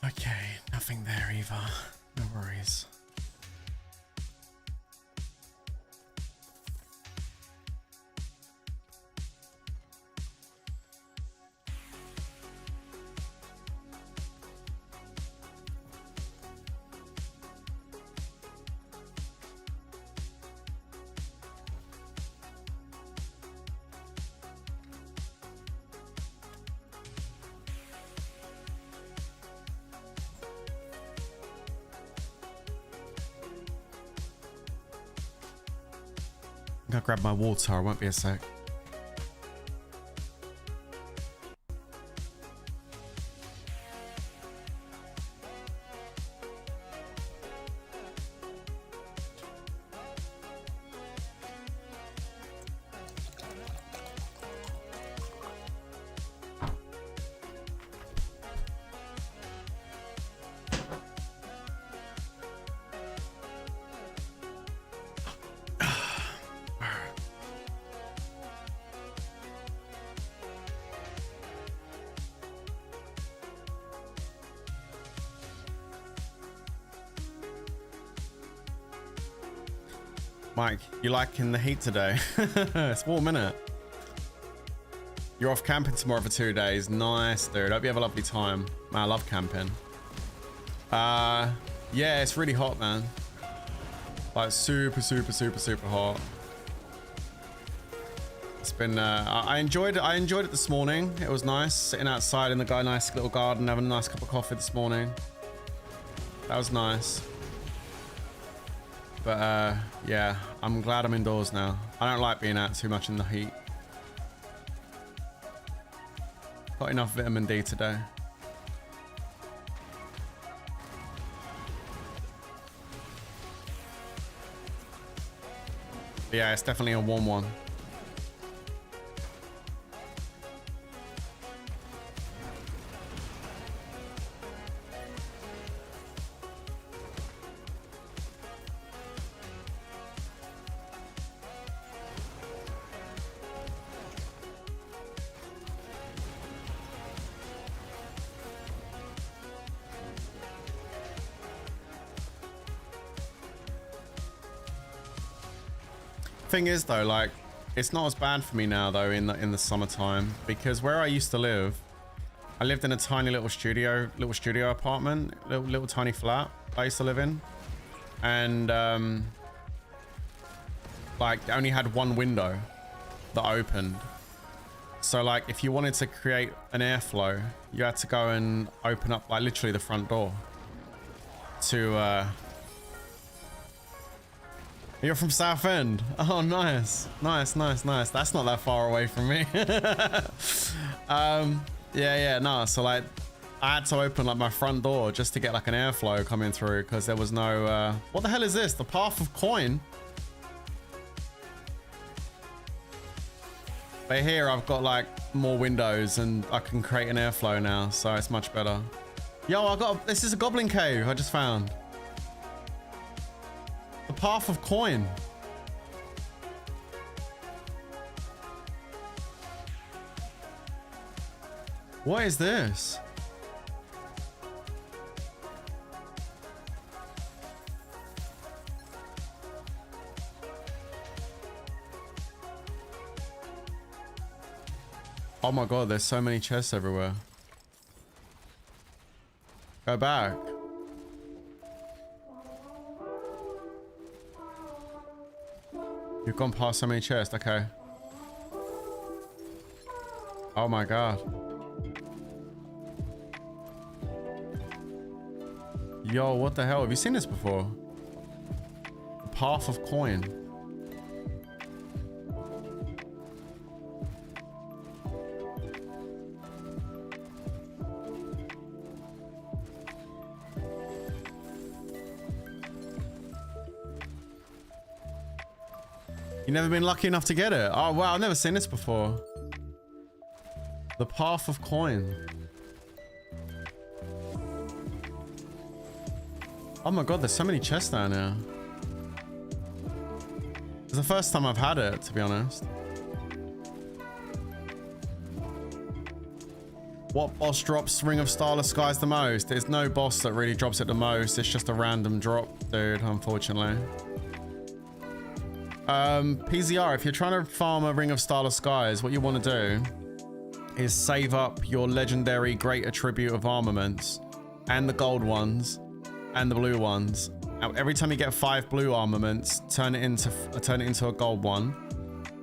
Okay, nothing there either. No worries. I'm gonna grab my water, I won't be a sec. Mike, you liking the heat today? It's warm, innit? You're off camping tomorrow for 2 days. Nice, dude. Hope you have a lovely time. Man, I love camping. Yeah, it's really hot, man. Like super, super, super, super hot. It's been, I enjoyed it this morning. It was nice sitting outside in the nice little garden, having a nice cup of coffee this morning. That was nice. But yeah, I'm glad I'm indoors now. I don't like being out too much in the heat. Got enough vitamin D today. But yeah, it's definitely a warm one. Thing is though, like, it's not as bad for me now though in the summertime, because where I used to live, I lived in a tiny little studio apartment, little tiny flat I used to live in, and like it only had one window that opened. So like if you wanted to create an airflow, you had to go and open up like literally the front door to You're from Southend. Oh, nice. Nice, nice, nice. That's not that far away from me. Yeah, no. So like I had to open like my front door just to get like an airflow coming through because there was no, what the hell is this? The path of coin? But here I've got like more windows and I can create an airflow now. So it's much better. Yo, this is a goblin cave I just found. The path of coin. What is this? Oh my god, there's so many chests everywhere. Go back. You've gone past so many chests, okay. Oh my god. Yo, what the hell? Have you seen this before? The Path of Coin. You never been lucky enough to get it? Oh wow, I've never seen this before. The Path of Coin. Oh my god, there's so many chests down here. It's the first time I've had it, to be honest. What boss drops Ring of Starless Skies the most? There's no boss that really drops it the most. It's just a random drop, dude, unfortunately. PZR, if you're trying to farm a Ring of Starless Skies, what you want to do is save up your legendary Great Attribute of Armaments and the gold ones and the blue ones. Now, every time you get 5 blue armaments, turn it into a gold one.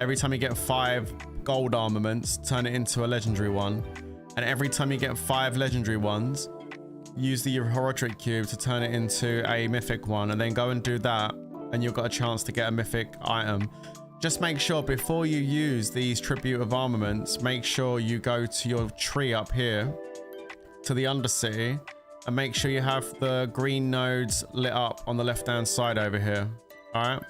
Every time you get 5 gold armaments, turn it into a legendary one. And every time you get 5 legendary ones, use the Heroic Cube to turn it into a mythic one, and then go and do that, and you've got a chance to get a mythic item. Just make sure before you use these Tribute of Armaments, make sure you go to your tree up here, to the Undercity, and make sure you have the green nodes lit up on the left-hand side over here. All right.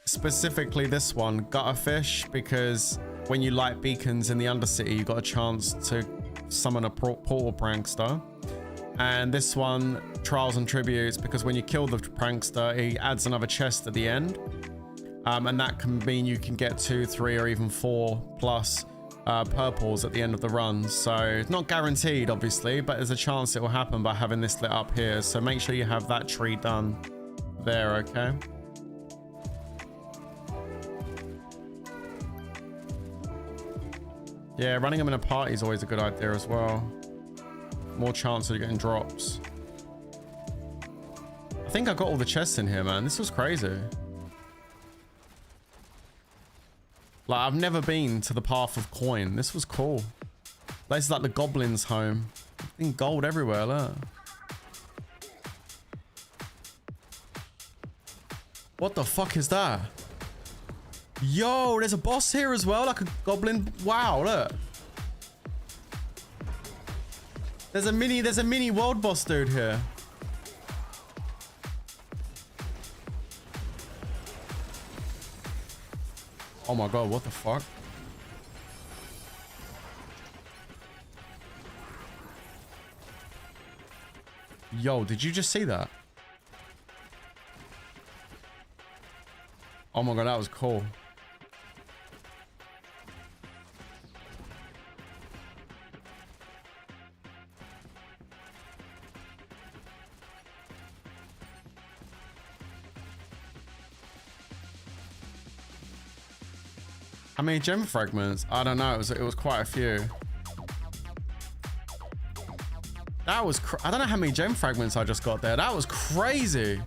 Specifically this one, Gutterfish, because when you light beacons in the Undercity, you got a chance to summon a portal prankster. And this one, Trials and Tributes, because when you kill the prankster, he adds another chest at the end. And that can mean you can get 2, 3, or even 4 plus purples at the end of the run. So it's not guaranteed, obviously, but there's a chance it will happen by having this lit up here. So make sure you have that tree done there, okay? Yeah, running them in a party is always a good idea as well. More chance of getting drops. I think I got all the chests in here, man. This was crazy. Like, I've never been to the Path of Coin. This was cool. This is like the Goblin's home. In gold everywhere, look. What the fuck is that? Yo, there's a boss here as well, like a goblin. Wow, look. There's a mini world boss dude here. Oh my god, what the fuck? Yo, did you just see that? Oh my god, that was cool. How many gem fragments? I don't know. It was quite a few. That was I don't know how many gem fragments I just got there. That was crazy.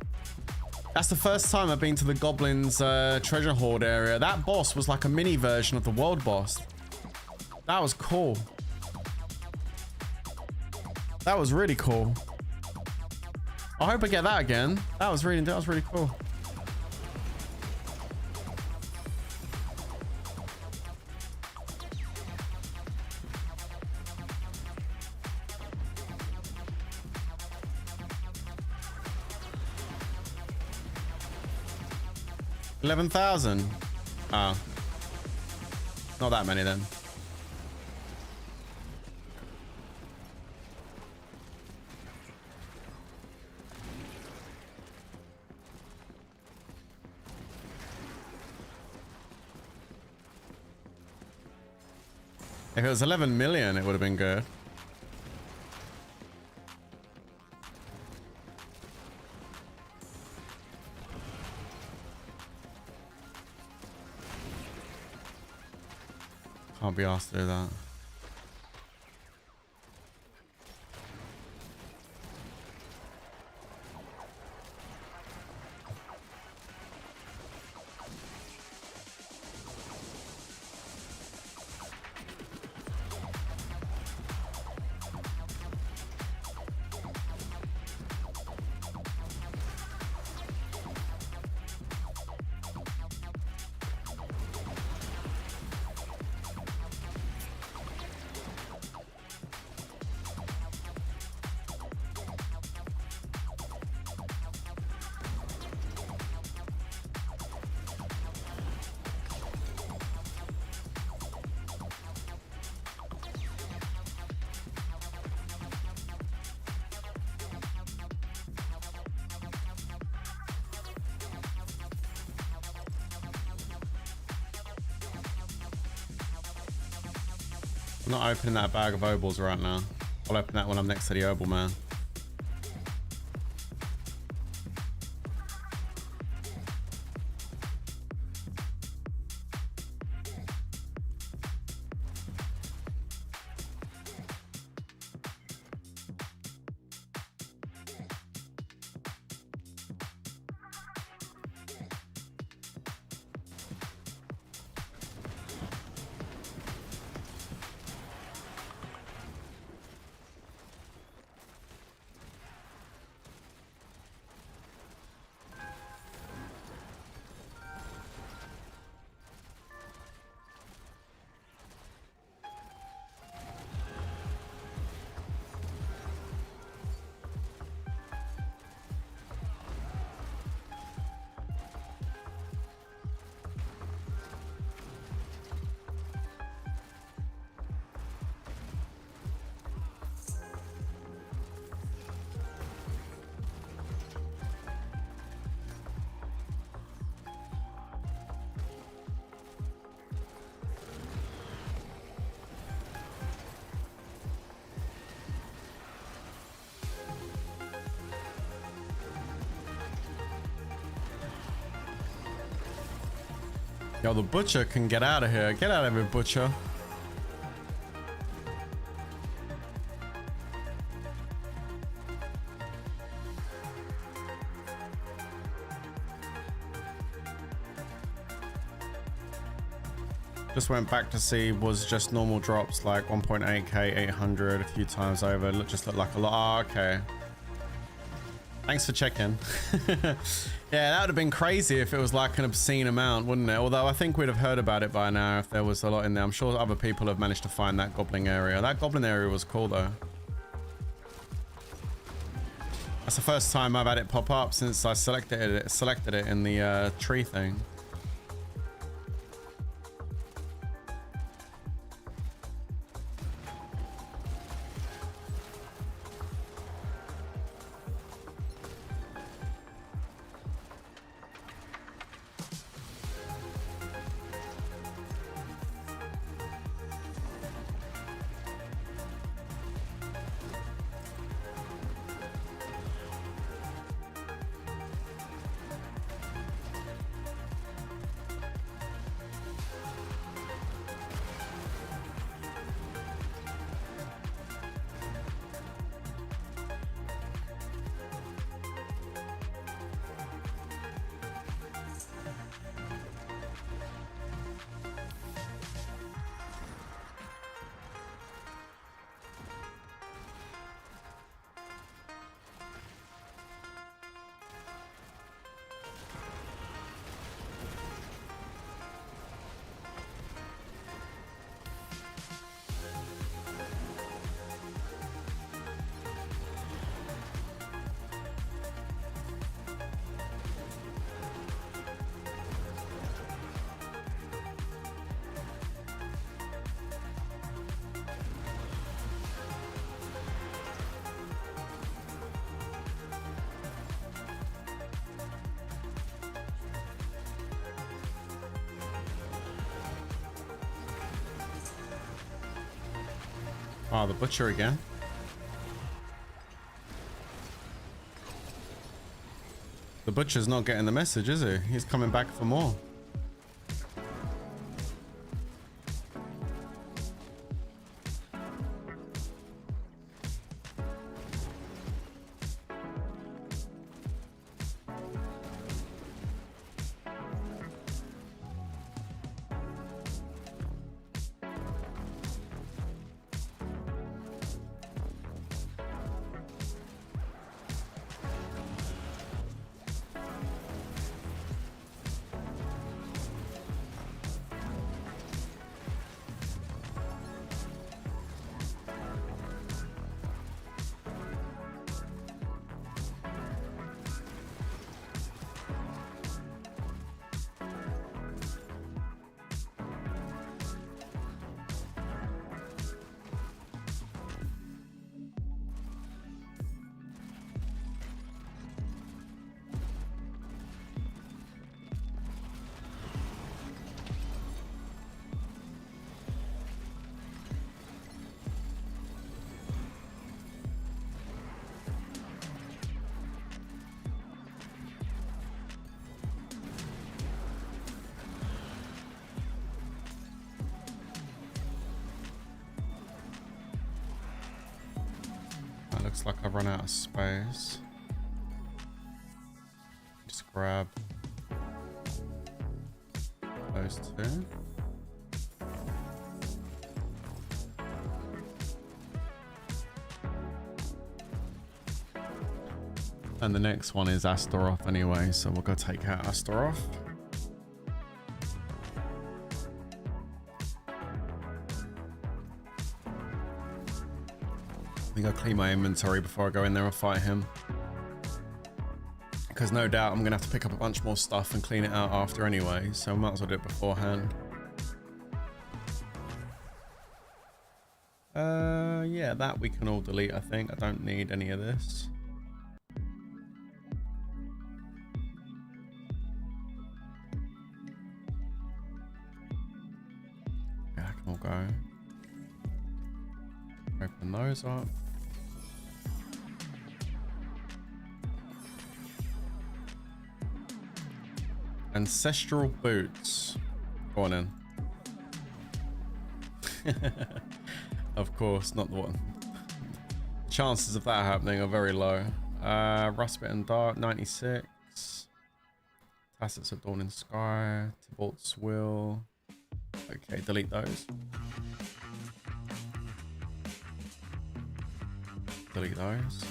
That's the first time I've been to the Goblin's treasure hoard area. That boss was like a mini version of the world boss. That was cool. That was really cool. I hope I get that again. That was really cool. $11,000. Oh. Not that many then. If it was 11 million, it would have been good. Can't be asked to do that. I'm not opening that bag of obols right now. I'll open that when I'm next to the obol man. Yo, the butcher can get out of here. Get out of here, butcher. Just went back to see, was just normal drops like 1.8k, 800 a few times over. Just looked like a lot. Oh, okay. Thanks for checking. Yeah, that would have been crazy if it was like an obscene amount, wouldn't it? Although I think we'd have heard about it by now if there was a lot in there. I'm sure other people have managed to find that goblin area. That goblin area was cool though. That's the first time I've had it pop up since I selected it in the tree thing. Oh, the butcher again. The butcher's not getting the message, is he? He's coming back for more. Looks like I've run out of space. Just grab those two. And the next one is Astaroth anyway, so we'll go take out Astaroth. I think I'll clean my inventory before I go in there and fight him. Because no doubt I'm going to have to pick up a bunch more stuff and clean it out after anyway, so I might as well do it beforehand. Yeah, that we can all delete, I think. I don't need any of this. Yeah, I can all go. Open those up. Ancestral boots. Go on in. Of course, not the one. Chances of that happening are very low. Rustbit and Dark, 96. Tacit's of Dawning Sky. Tibalt's Will. Okay, delete those. Delete those.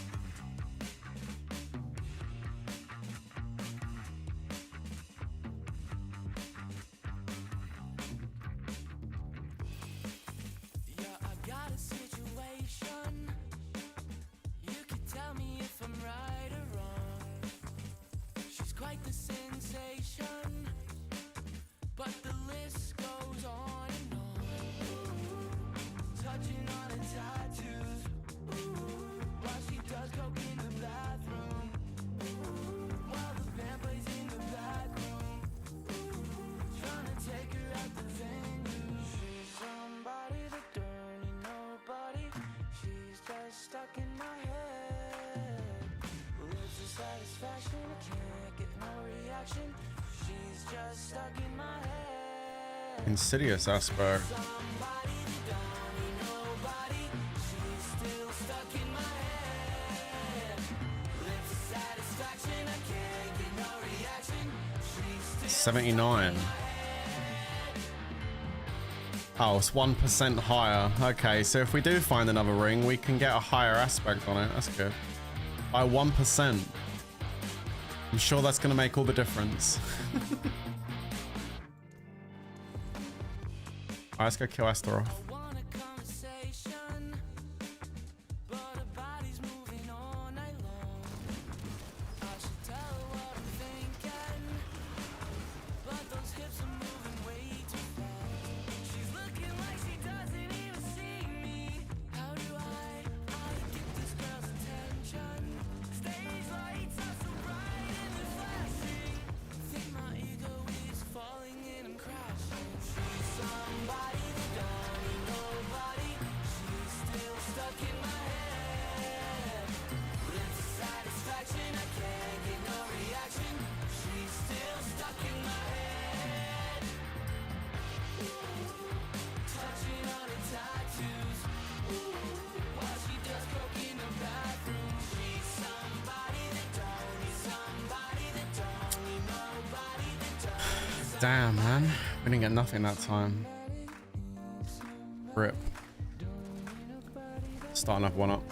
Insidious aspect. $79. Oh, it's 1% higher. Okay, so if we do find another ring, we can get a higher aspect on it. That's good. By 1%. I'm sure that's going to make all the difference. Alright, let's go kill Astaroth. Damn, man. We didn't get nothing that time. Rip. Start another one up.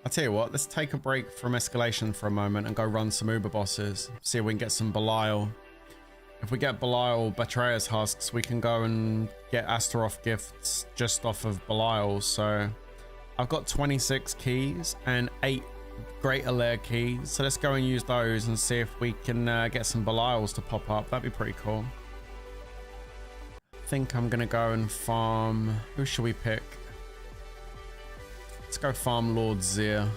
I'll tell you what, let's take a break from escalation for a moment and go run some Uber bosses. See if we can get some Belial. If we get Belial Betrayer's Husks, we can go and get Astaroth gifts just off of Belial. So I've got 26 keys and 8 Greater Lair keys. So let's go and use those and see if we can get some Belials to pop up. That'd be pretty cool. I think I'm going to go and farm... Who should we pick? Let's go farm Lord Zir.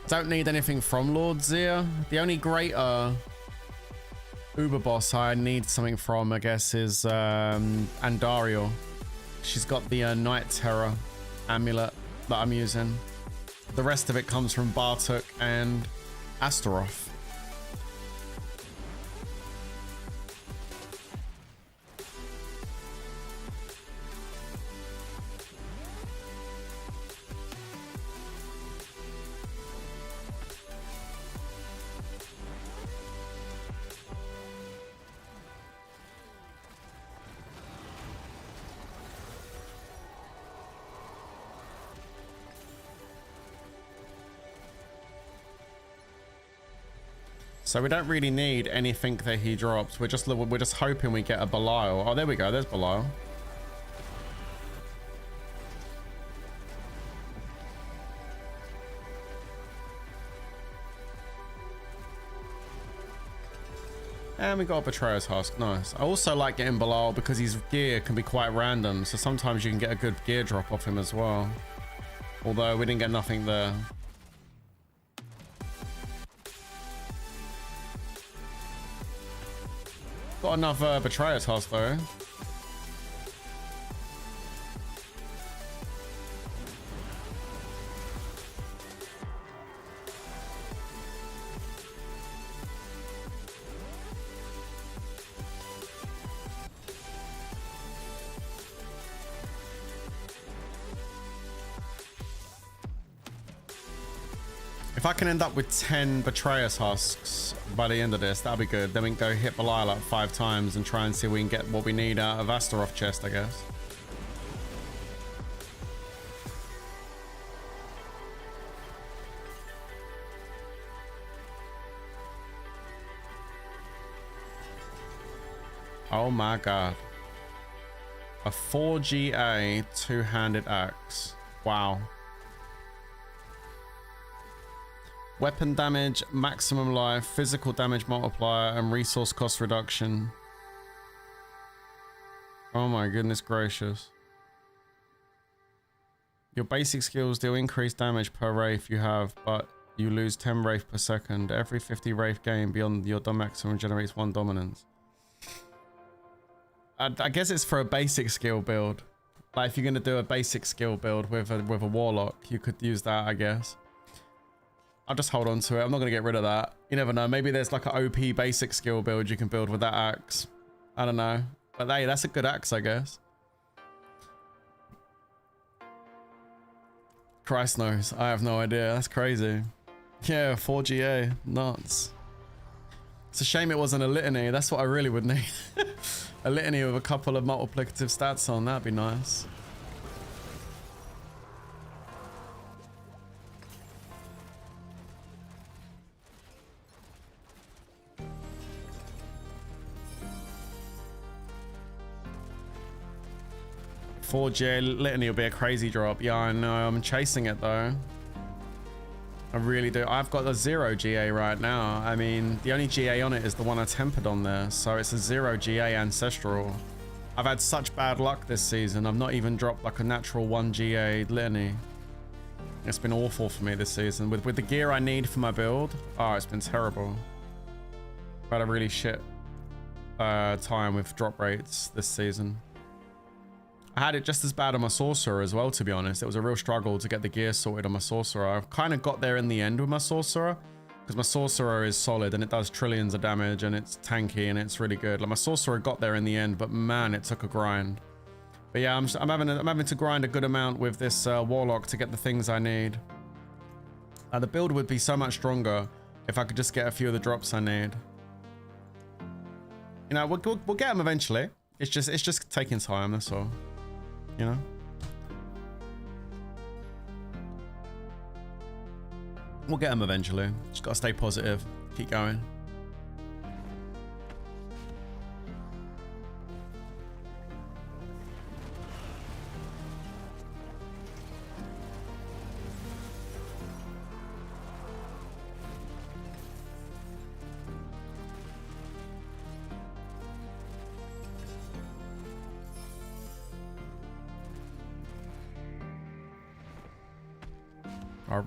Don't need anything from Lord Zir. The only greater Uber boss I need something from, I guess, is Andariel. She's got the Night Terror amulet that I'm using. The rest of it comes from Bartok and Astaroth. So we don't really need anything that he drops. We're just hoping we get a Belial. Oh, there we go. There's Belial. And we got a Betrayer's Husk. Nice. I also like getting Belial because his gear can be quite random. So sometimes you can get a good gear drop off him as well. Although we didn't get nothing there. Got another Betrayer's Husk though. If I can end up with 10 Betrayer's Husks by the end of this, that'll be good. Then we can go hit Belial like 5 times and try and see if we can get what we need out of Astaroth chest, I guess. Oh my god. A 4GA two-handed axe. Wow. Weapon damage, maximum life, physical damage multiplier, and resource cost reduction. Oh my goodness gracious. Your basic skills deal increased damage per wraith you have, but you lose 10 wraith per second. Every 50 wraith gain beyond your maximum generates 1 dominance. I guess it's for a basic skill build. Like if you're gonna do a basic skill build with a Warlock, you could use that, I guess. I'll just hold on to it. I'm not going to get rid of that. You never know. Maybe there's like an OP basic skill build you can build with that axe. I don't know. But hey, that's a good axe, I guess. Christ knows. I have no idea. That's crazy. Yeah, 4GA. Nuts. It's a shame it wasn't a litany. That's what I really would need. A litany with a couple of multiplicative stats on. That'd be nice. Litany will be a crazy drop. Yeah, I know. I'm chasing it though. I really do. I've got a 0 GA right now. I mean, the only GA on it is the one I tempered on there. So it's a 0 GA ancestral. I've had such bad luck this season. I've not even dropped like a natural 1 GA litany. It's been awful for me this season. With the gear I need for my build, oh, it's been terrible. I've had a really shit time with drop rates this season. I had it just as bad on my Sorcerer as well, to be honest. It was a real struggle to get the gear sorted on my Sorcerer. I've kind of got there in the end with my Sorcerer, because my Sorcerer is solid and it does trillions of damage and it's tanky and it's really good. Like my Sorcerer got there in the end, but man, it took a grind. But yeah, I'm having to grind a good amount with this Warlock to get the things I need. The build would be so much stronger if I could just get a few of the drops I need. You know, we'll get them eventually. It's just taking time, that's all. You know? We'll get them eventually. Just gotta stay positive. Keep going.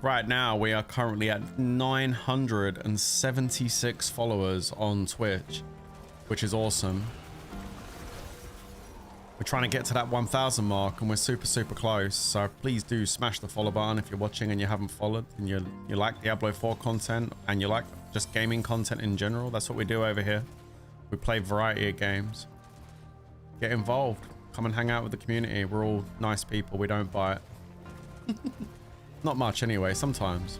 Right now, we are currently at 976 followers on Twitch, which is awesome. We're trying to get to that 1,000 mark and we're super close. So please do smash the follow button if you're watching and you haven't followed and you like Diablo 4 content and you like just gaming content in general. That's what we do over here. We play a variety of games. Get involved. Come and hang out with the community. We're all nice people. We don't bite. Not much anyway, sometimes.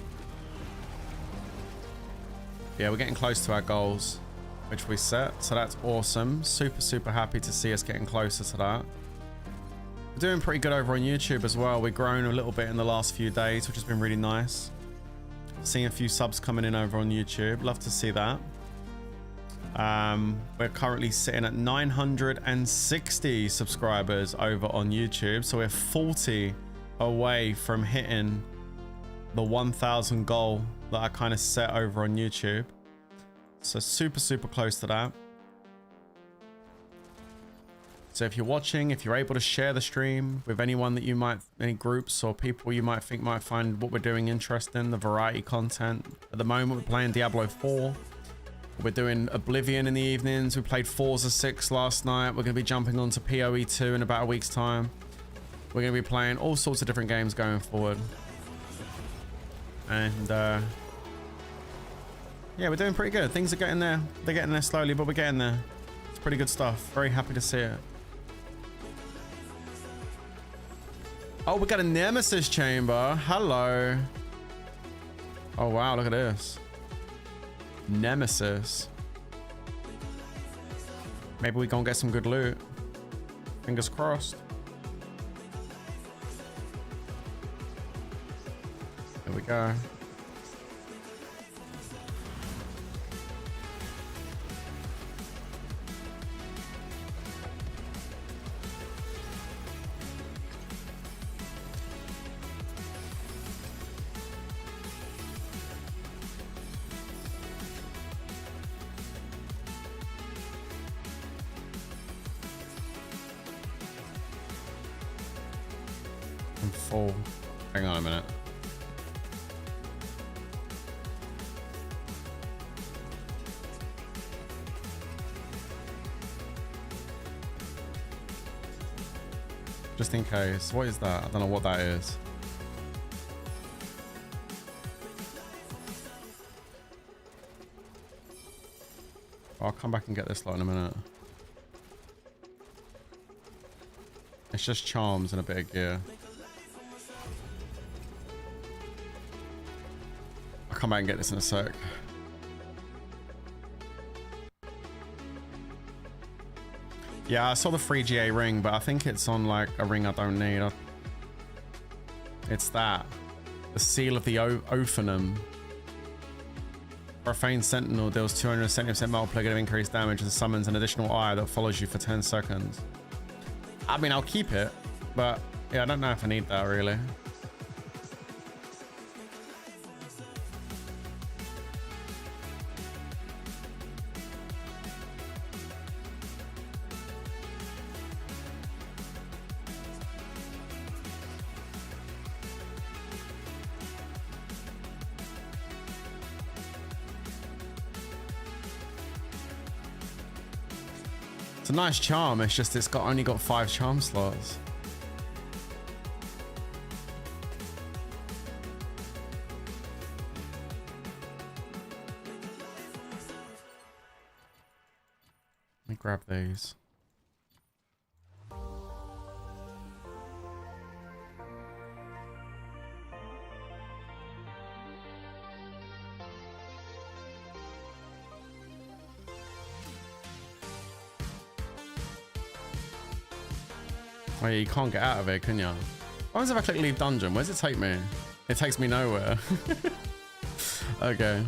Yeah, we're getting close to our goals, which we set, so that's awesome. Super happy to see us getting closer to that. We're doing pretty good over on YouTube as well. We've grown a little bit in the last few days, which has been really nice. Seeing a few subs coming in over on YouTube. Love to see that. We're currently sitting at 960 subscribers over on YouTube, so we're 40 away from hitting the 1,000 goal that I kind of set over on YouTube. So super close to that. So if you're watching, if you're able to share the stream with anyone that you might, any groups or people you might think might find what we're doing interesting, the variety content. At the moment, we're playing Diablo 4. We're doing Oblivion in the evenings. We played Forza 6 last night. We're going to be jumping on to PoE 2 in about a week's time. We're going to be playing all sorts of different games going forward. And yeah, we're doing pretty good. Things are getting there. They're getting there slowly, but we're getting there. It's pretty good stuff. Very happy to see it. Oh, we got a Nemesis chamber. Hello. Oh, wow. Look at this. Nemesis. Maybe we gonna get some good loot. Fingers crossed. There we go. I'm full. Hang on a minute. Just in case. What is that? I don't know what that is. I'll come back and get this lot in a minute. It's just charms and a bit of gear. I'll come back and get this in a sec. Yeah, I saw the free GA ring, but I think it's on like a ring I don't need. It's that. The Seal of the Ophanum. Profane Sentinel deals 270% multiplicative increased damage and summons an additional eye that follows you for 10 seconds. I mean, I'll keep it, but yeah, I don't know if I need that really. It's a nice charm, it's just it's only got 5 charm slots. Let me grab these. Oh yeah, you can't get out of it, can you? What happens if I click leave dungeon? Where does it take me? It takes me nowhere. Okay.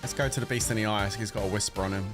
Let's go to the beast in the eye. He's got a whisper on him.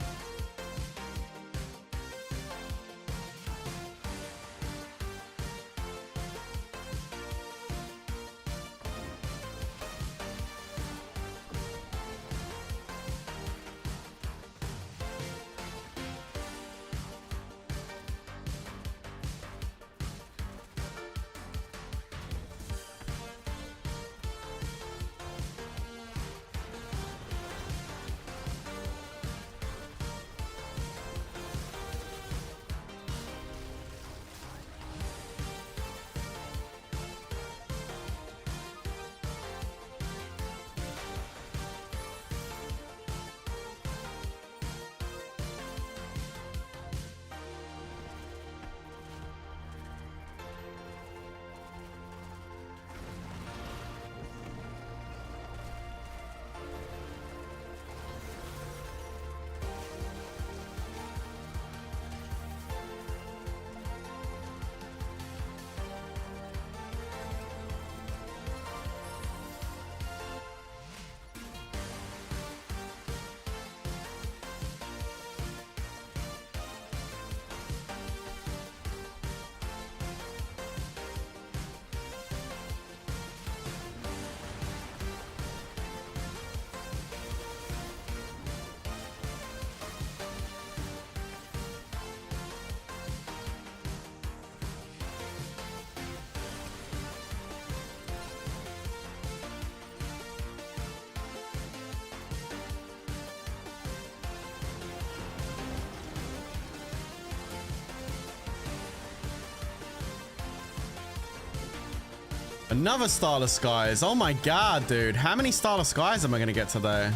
Another Starless Skies. Oh my god, dude. How many Starless Skies am I going to get today?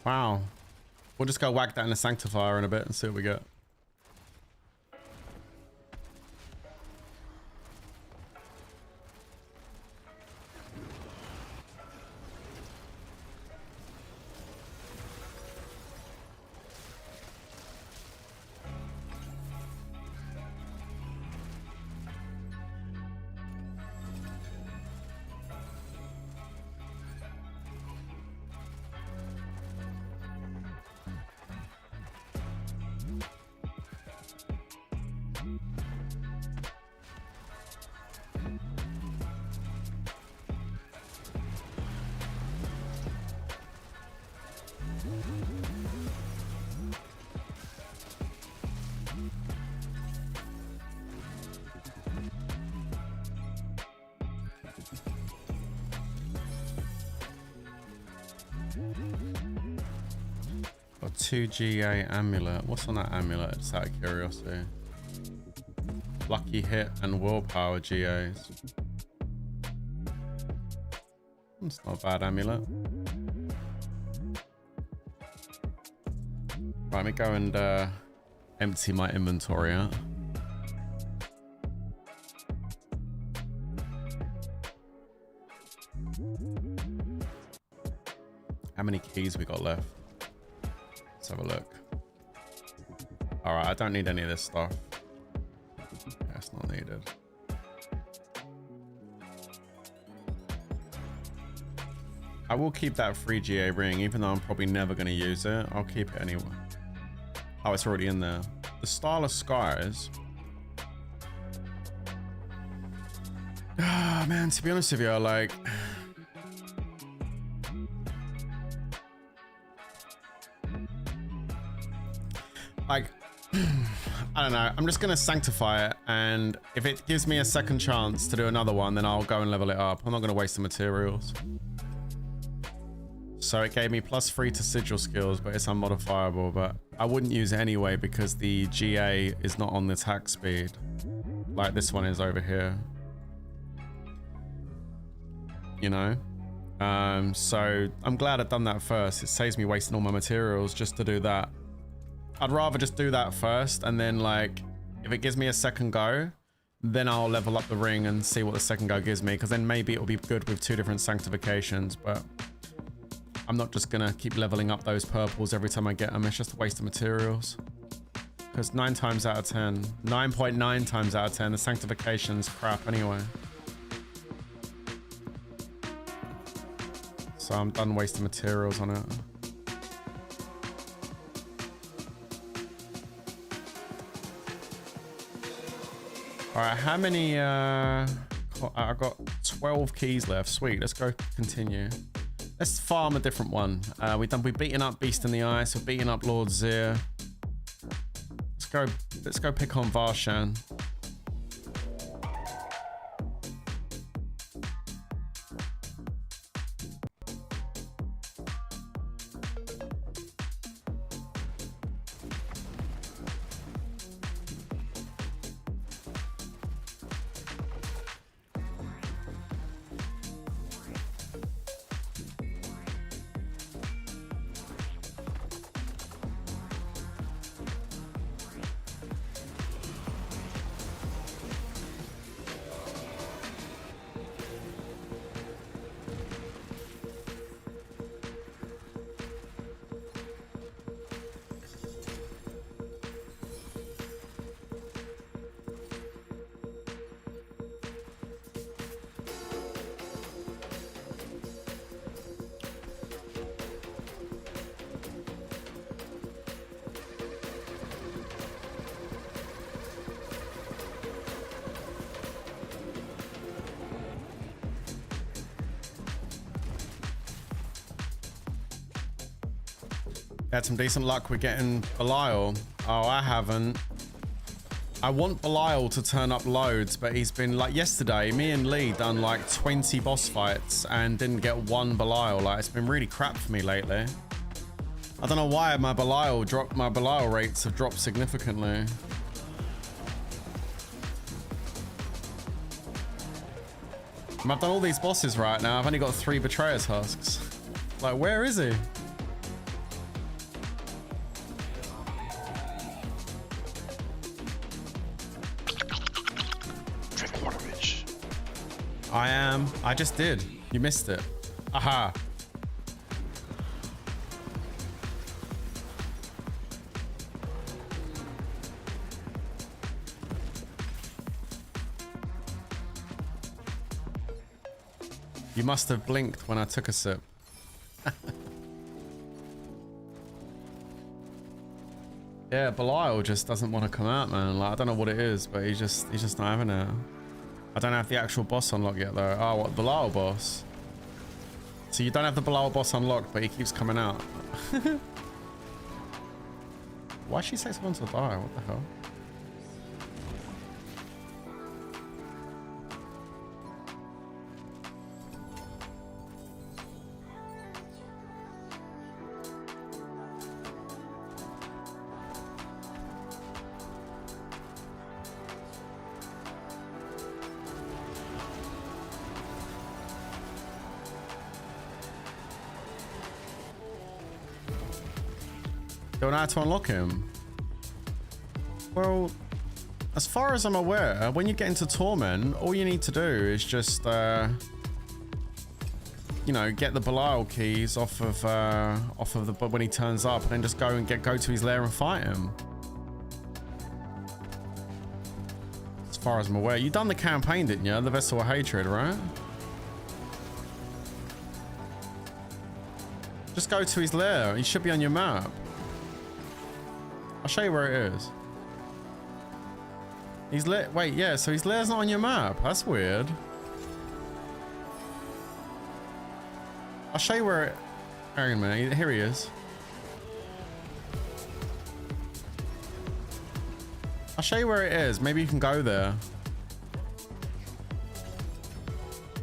Wow. We'll just go whack that in the Sanctifier in a bit and see what we get. Got 2 GA amulet. What's on that amulet? Just out of curiosity. Lucky hit and willpower GAs. It's not a bad amulet. Right, let me go and empty my inventory out. How many keys we got left? Let's have a look. All right, I don't need any of this stuff. That's not needed. I will keep that free GA ring, even though I'm probably never going to use it. I'll keep it anyway. Oh, it's already in there. The Starless Skies. Ah, man, to be honest with you, like... I don't know. I'm just going to sanctify it. And if it gives me a second chance to do another one, then I'll go and level it up. I'm not going to waste the materials. So it gave me +3 to sigil skills, but it's unmodifiable. But I wouldn't use it anyway because the GA is not on the attack speed. Like this one is over here. You know? So I'm glad I've done that first. It saves me wasting all my materials just to do that. I'd rather just do that first, and then like if it gives me a second go, then I'll level up the ring and see what the second go gives me, because then maybe it'll be good with 2 different sanctifications. But I'm not just gonna keep leveling up those purples every time I get them. It's just a waste of materials, because 9 times out of 10, 9.9 times out of 10, the sanctification's crap anyway. So I'm done wasting materials on it. All right, how many, I've got 12 keys left. Sweet, let's go continue. Let's farm a different one. We've beaten up Beast in the Ice, we've beaten up Lord Zir. Let's go pick on Varshan. Had some decent luck with getting Belial. Oh, I haven't. I want Belial to turn up loads, but he's been like yesterday, me and Lee done like 20 boss fights and didn't get 1 Belial. Like, it's been really crap for me lately. I don't know why my Belial rates have dropped significantly. I've done all these bosses right now. I've only got 3 Betrayer's Husks. Like, where is he? Drink water, bitch. I am. I just did. You missed it. Aha. You must have blinked when I took a sip. Yeah, Belial just doesn't want to come out, man. Like, I don't know what it is, but he's just not having it. I don't have the actual boss unlocked yet, though. Oh, what, Belial boss? So you don't have the Belial boss unlocked, but he keeps coming out. Why she say someone to die? What the hell? Don't know how to unlock him. Well, as far as I'm aware, when you get into Torment, all you need to do is just, you know, get the Belial keys off of the when he turns up, and then just go to his lair and fight him. As far as I'm aware, you done the campaign, didn't you? The Vessel of Hatred, right? Just go to his lair. He should be on your map. I'll show you where it is. He's lit. Wait, yeah, so his lair's not on your map. That's weird. I'll show you where it... Hang on a minute. Here he is. I'll show you where it is. Maybe you can go there.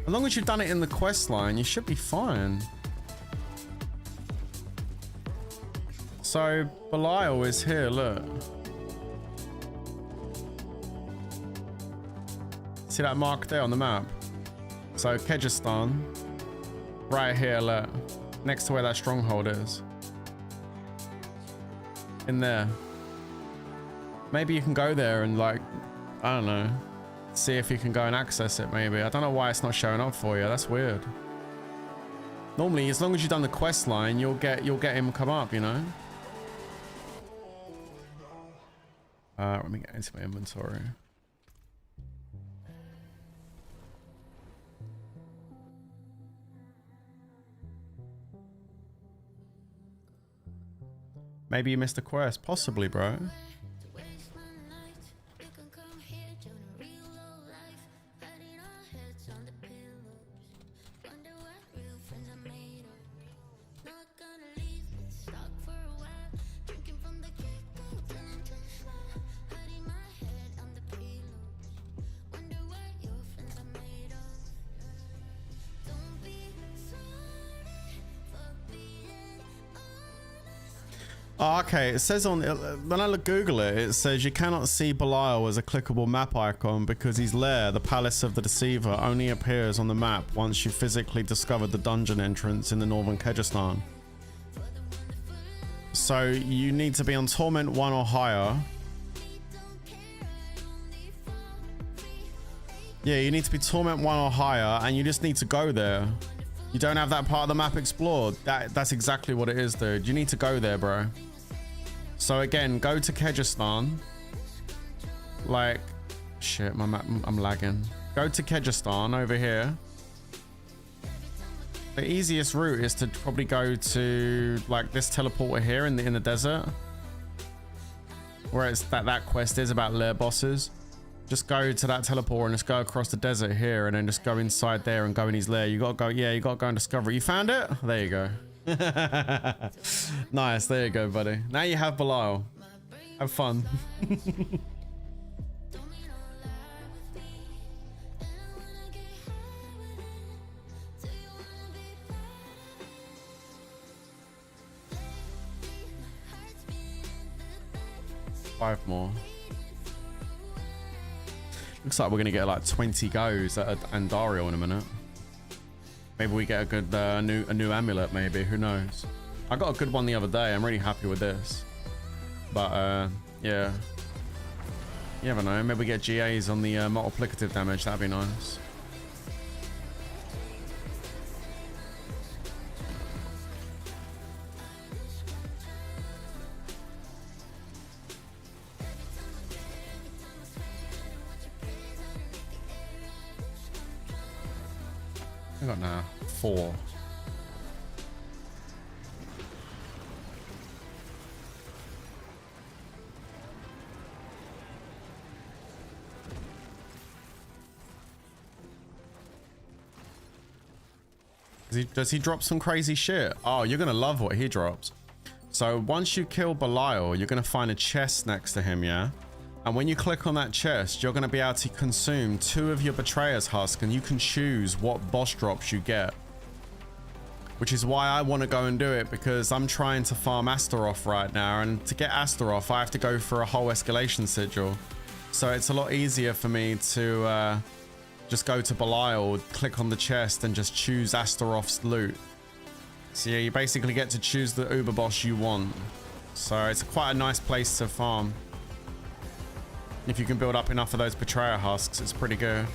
As long as you've done it in the quest line, you should be fine. So, Belial is here, look. See that mark there on the map? So, Kyrgyzstan. Right here, look. Next to where that stronghold is. In there. Maybe you can go there and, like, I don't know. See if you can go and access it, maybe. I don't know why it's not showing up for you. That's weird. Normally, as long as you've done the quest line, you'll get him come up, you know? Let me get into my inventory. Maybe you missed a quest. Possibly, bro. Oh, okay, it says on when I Google it, it says you cannot see Belial as a clickable map icon because his lair, the Palace of the Deceiver, only appears on the map once you physically discovered the dungeon entrance in the northern Kyrgyzstan. So you need to be on Torment 1 or higher. Yeah, you need to be Torment 1 or higher, and you just need to go there. You don't have that part of the map explored. That's exactly what it is, dude. You need to go there, bro. So again, go to Kyrgyzstan. Like, shit, my map, I'm lagging. Go to Kyrgyzstan over here. The easiest route is to probably go to like this teleporter here in the desert, where it's that quest is about lair bosses. Just go to that teleporter and just go across the desert here, and then just go inside there and go in his lair. You gotta go, yeah, you gotta go and discover it. You found it? There you go. Nice, there you go, buddy. Now you have Belial. Have fun. Five more. Looks like we're gonna get like 20 goes at Andariel in a minute. Maybe we get a good a new amulet. Maybe, who knows? I got a good one the other day. I'm really happy with this. But yeah, you never know. Maybe we get GAs on the multiplicative damage. That'd be nice. I got now 4. Does he drop some crazy shit? Oh, you're gonna love what he drops. So once you kill Belial, you're gonna find a chest next to him, yeah? And when you click on that chest, you're gonna be able to consume 2 of your Betrayer's Husk, and you can choose what boss drops you get. Which is why I want to go and do it, because I'm trying to farm Astaroth right now, and to get Astaroth, I have to go for a whole escalation sigil. So it's a lot easier for me to just go to Belial, click on the chest, and just choose Astaroth's loot. So yeah, you basically get to choose the Uber boss you want. So it's quite a nice place to farm. If you can build up enough of those Betrayer Husks, it's pretty good.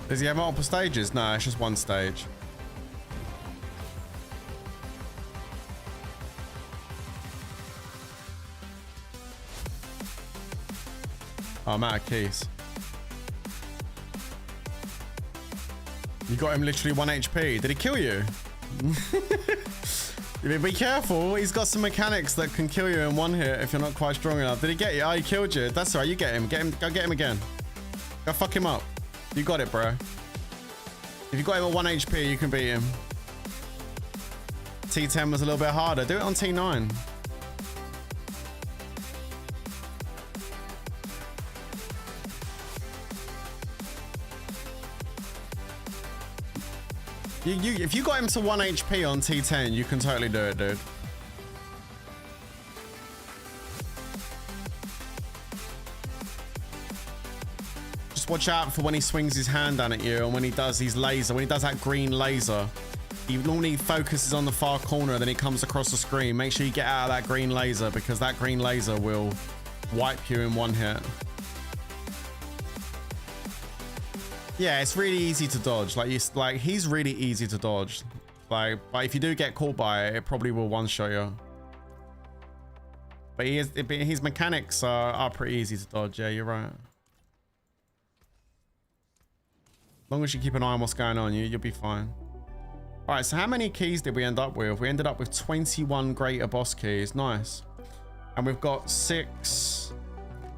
Does he have multiple stages? No, it's just one stage. Oh, I'm out of keys. You got him literally 1 HP. Did he kill you? Be careful. He's got some mechanics that can kill you in 1 hit if you're not quite strong enough. Did he get you? Oh, he killed you. That's all right. You get him. Get him. Go get him again. Go fuck him up. You got it, bro. If you got him at 1 HP, you can beat him. T10 was a little bit harder. Do it on T9. If you got him to 1 HP on T10, you can totally do it, dude. Watch out for when he swings his hand down at you, and when he does his laser, when he does that green laser, he normally focuses on the far corner, then he comes across the screen. Make sure you get out of that green laser, because that green laser will wipe you in 1 hit. Yeah, it's really easy to dodge. He's really easy to dodge. But if you do get caught by it, it probably will one-shot you. But his mechanics are pretty easy to dodge. Yeah, you're right. As long as you keep an eye on what's going on, you'll be fine. All right, so how many keys did we end up with? We ended up with 21 greater boss keys. Nice. And we've got 6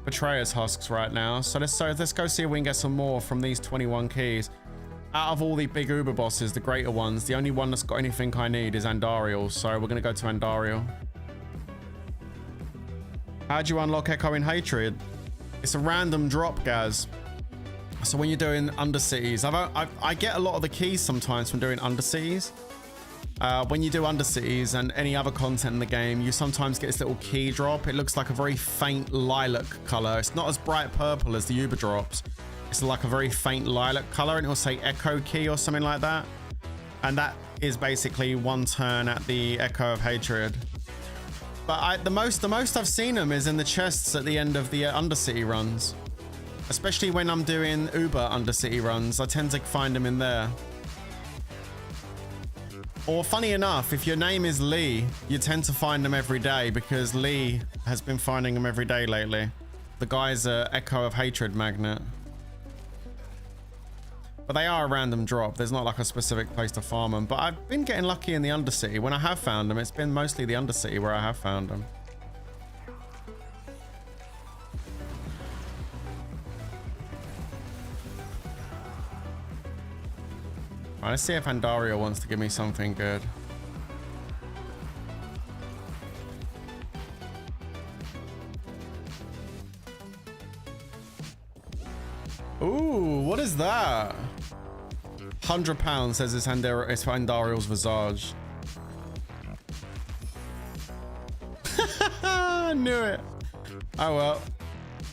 Betrayer's Husks right now. So let's go see if we can get some more from these 21 keys. Out of all the big Uber bosses, the greater ones, the only one that's got anything I need is Andariel. So we're going to go to Andariel. How'd you unlock Echoing Hatred? It's a random drop, Gaz. So when you're doing Undercities, I get a lot of the keys sometimes from doing Undercities. When you do Undercities and any other content in the game, you sometimes get this little key drop. It looks like a very faint lilac color. It's not as bright purple as the Uber drops. It's like a very faint lilac color, and it'll say Echo Key or something like that. And that is basically one turn at the Echo of Hatred. But the most I've seen them is in the chests at the end of the Undercity runs. Especially when I'm doing Uber Undercity runs, I tend to find them in there. Or funny enough, if your name is Lee, you tend to find them every day, because Lee has been finding them every day lately. The guy's a Echo of Hatred magnet. But they are a random drop. There's not like a specific place to farm them. But I've been getting lucky in the Undercity. When I have found them, it's been mostly the Undercity where I have found them. Right, let's see if Andario wants to give me something good. Ooh, what is that? £100 says it's Andario's Visage. I knew it. Oh well.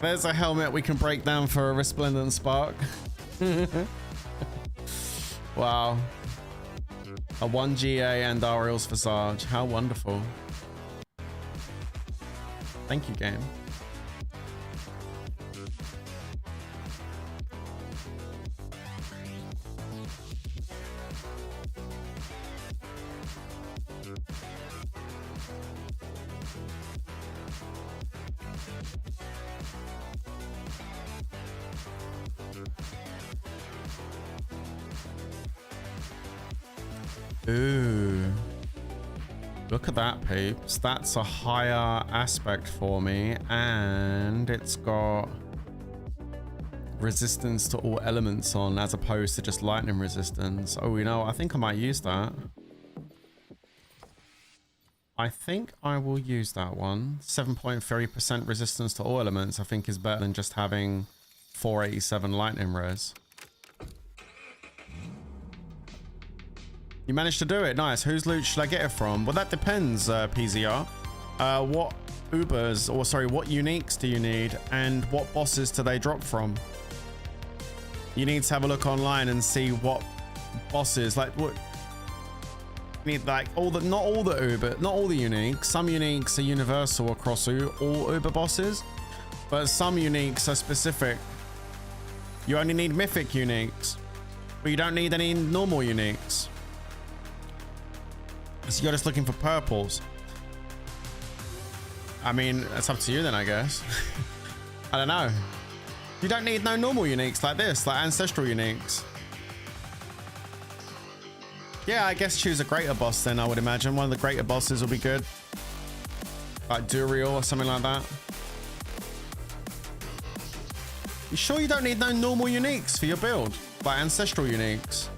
There's a helmet we can break down for a Resplendent Spark. Wow. A 1GA Andariel's Visage. How wonderful. Thank you, game. Ooh. Look at that, peeps. That's a higher aspect for me, and it's got resistance to all elements on, as opposed to just lightning resistance. Oh, you know, I think I might use that. I think I will use that one. 7.3% resistance to all elements, I think, is better than just having 487 lightning res. You managed to do it. Nice. Whose loot should I get it from? Well, that depends, PZR. What Ubers, or sorry, what uniques do you need, and what bosses do they drop from? You need to have a look online and see what bosses, like what you need, like all the, not all the uniques. Some uniques are universal across all Uber bosses, but some uniques are specific. You only need mythic uniques, but you don't need any normal uniques. So you're just looking for purples. I mean, it's up to you then, I guess. I don't know. You don't need no normal uniques like this, like ancestral uniques. Yeah, I guess choose a greater boss then, I would imagine. One of the greater bosses will be good. Like Duriel or something like that. You sure you don't need no normal uniques for your build? Like ancestral uniques?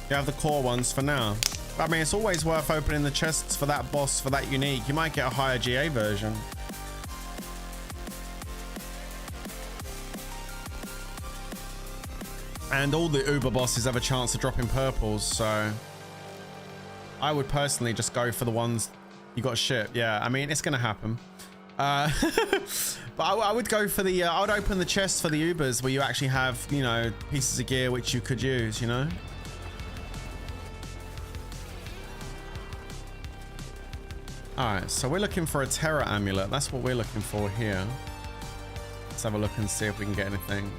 You have the core ones for now. I mean, it's always worth opening the chests for that boss, for that unique. You might get a higher GA version. And all the Uber bosses have a chance to drop in purples, so I would personally just go for the ones you got to ship. Yeah, I mean, it's gonna happen. But I would go for the I would open the chests for the Ubers where you actually have, you know, pieces of gear which you could use, you know. Alright, so we're looking for a Terra Amulet. That's what we're looking for here. Let's have a look and see if we can get anything.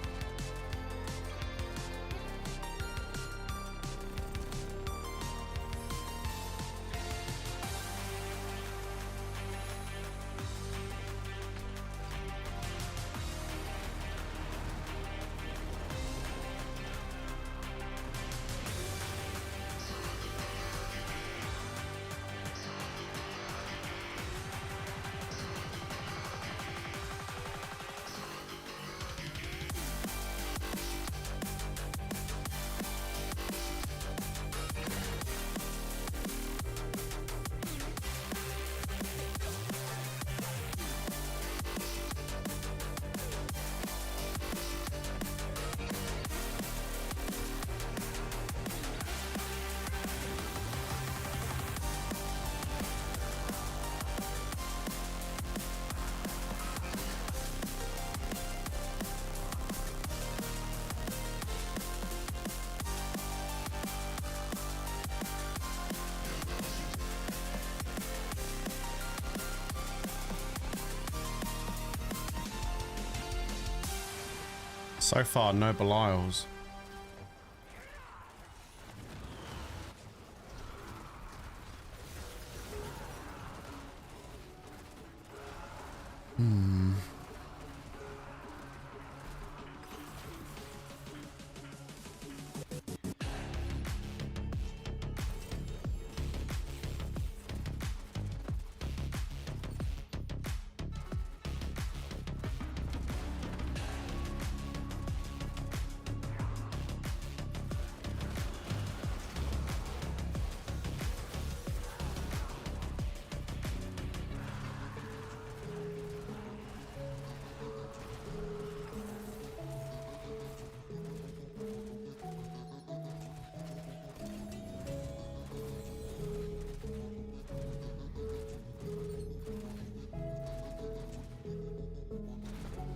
So far, no Belials.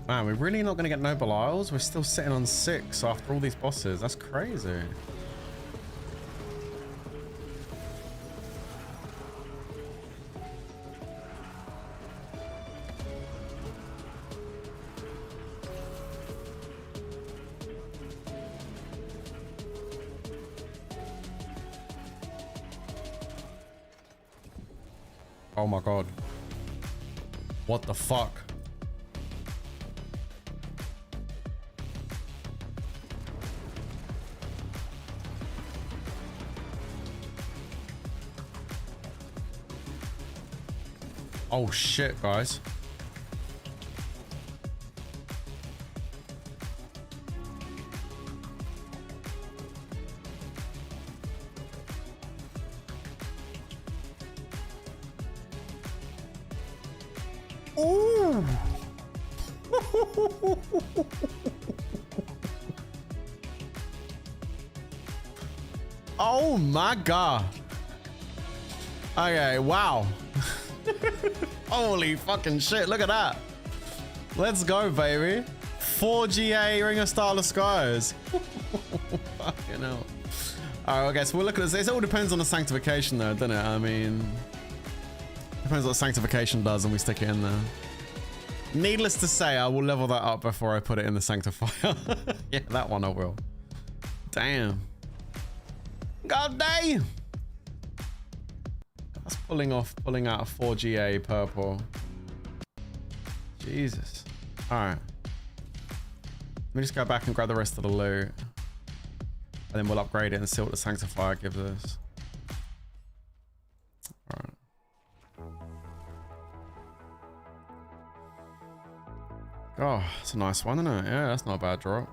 Man, we're really not going to get no Belials? We're still sitting on 6 after all these bosses. That's crazy. Oh my god. What the fuck? Oh shit, guys. Ooh. Oh my god. Okay, wow. Holy fucking shit, look at that. Let's go, baby. 4 GA Ring of Starless Skies. Fucking hell. Alright, okay, so we'll look at this. It all depends on the sanctification though, doesn't it? I mean, depends what sanctification does and we stick it in there. Needless to say, I will level that up before I put it in the sanctifier. Yeah, that one I will. Damn. God damn. That's pulling out a 4 GA purple. Jesus. Alright. Let me just go back and grab the rest of the loot. And then we'll upgrade it and see what the sanctifier gives us. Alright. Oh, it's a nice one, isn't it? Yeah, that's not a bad drop.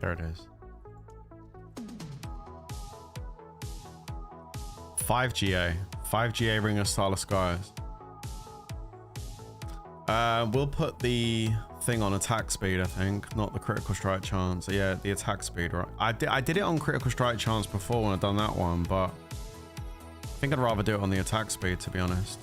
There it is. 5 GA. 5 GA Ring of Starless Skies. We'll put the thing on attack speed, I think, not the critical strike chance. Yeah, the attack speed, right? I did it on critical strike chance before when I'd done that one, but I think I'd rather do it on the attack speed, to be honest.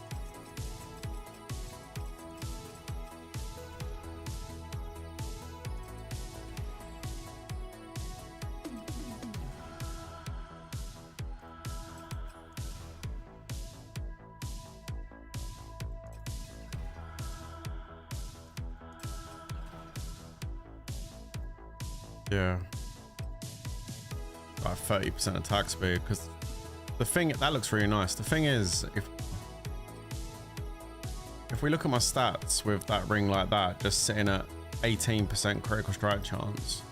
Yeah. Like 30% attack speed, because the thing that looks really nice. The thing is, if we look at my stats with that ring like that, just sitting at 18% critical strike chance,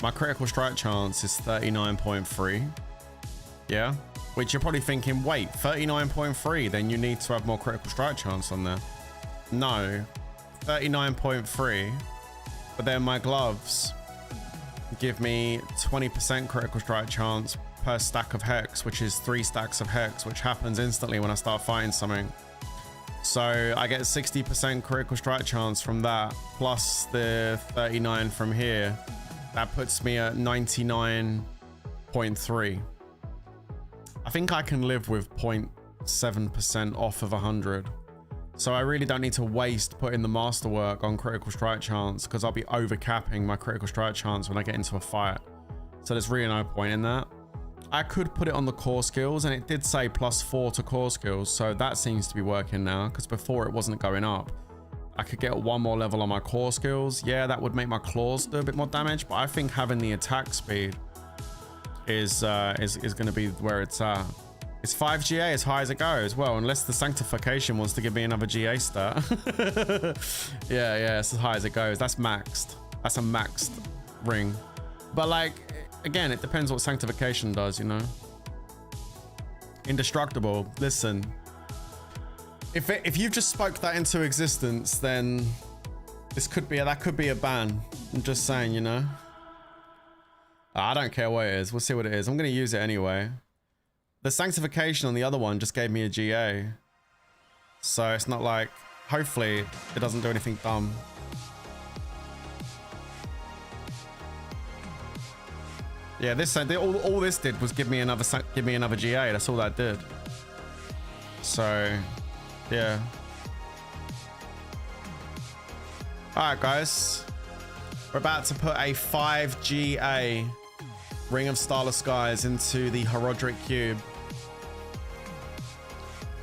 my critical strike chance is 39.3. Yeah, which you're probably thinking, wait, 39.3, then you need to have more critical strike chance on there. No, 39.3, but then my gloves give me 20% critical strike chance per stack of hex, which is 3 stacks of hex, which happens instantly when I start fighting something. So I get 60% critical strike chance from that, plus the 39 from here. That puts me at 99.3. I think I can live with 0.7% off of 100. So I really don't need to waste putting the masterwork on critical strike chance, because I'll be overcapping my critical strike chance when I get into a fight. So there's really no point in that. I could put it on the core skills, and it did say +4 to core skills, so that seems to be working now, because before it wasn't going up. I could get 1 more level on my core skills. Yeah, that would make my claws do a bit more damage, but I think having the attack speed is going to be where it's at. It's 5 GA as high as it goes. Well, unless the sanctification wants to give me another GA stat. yeah, it's as high as it goes. That's maxed. That's a maxed ring. But like, again, it depends what sanctification does, you know? Indestructible. Listen, if you just spoke that into existence, then that could be a ban. I'm just saying, you know? I don't care what it is. We'll see what it is. I'm going to use it anyway. The sanctification on the other one just gave me a GA. So it's not like, hopefully it doesn't do anything dumb. Yeah, this all this did was give me another GA. That's all that did. So, yeah. All right, guys. We're about to put a 5 GA Ring of Starless Skies into the Herodric Cube.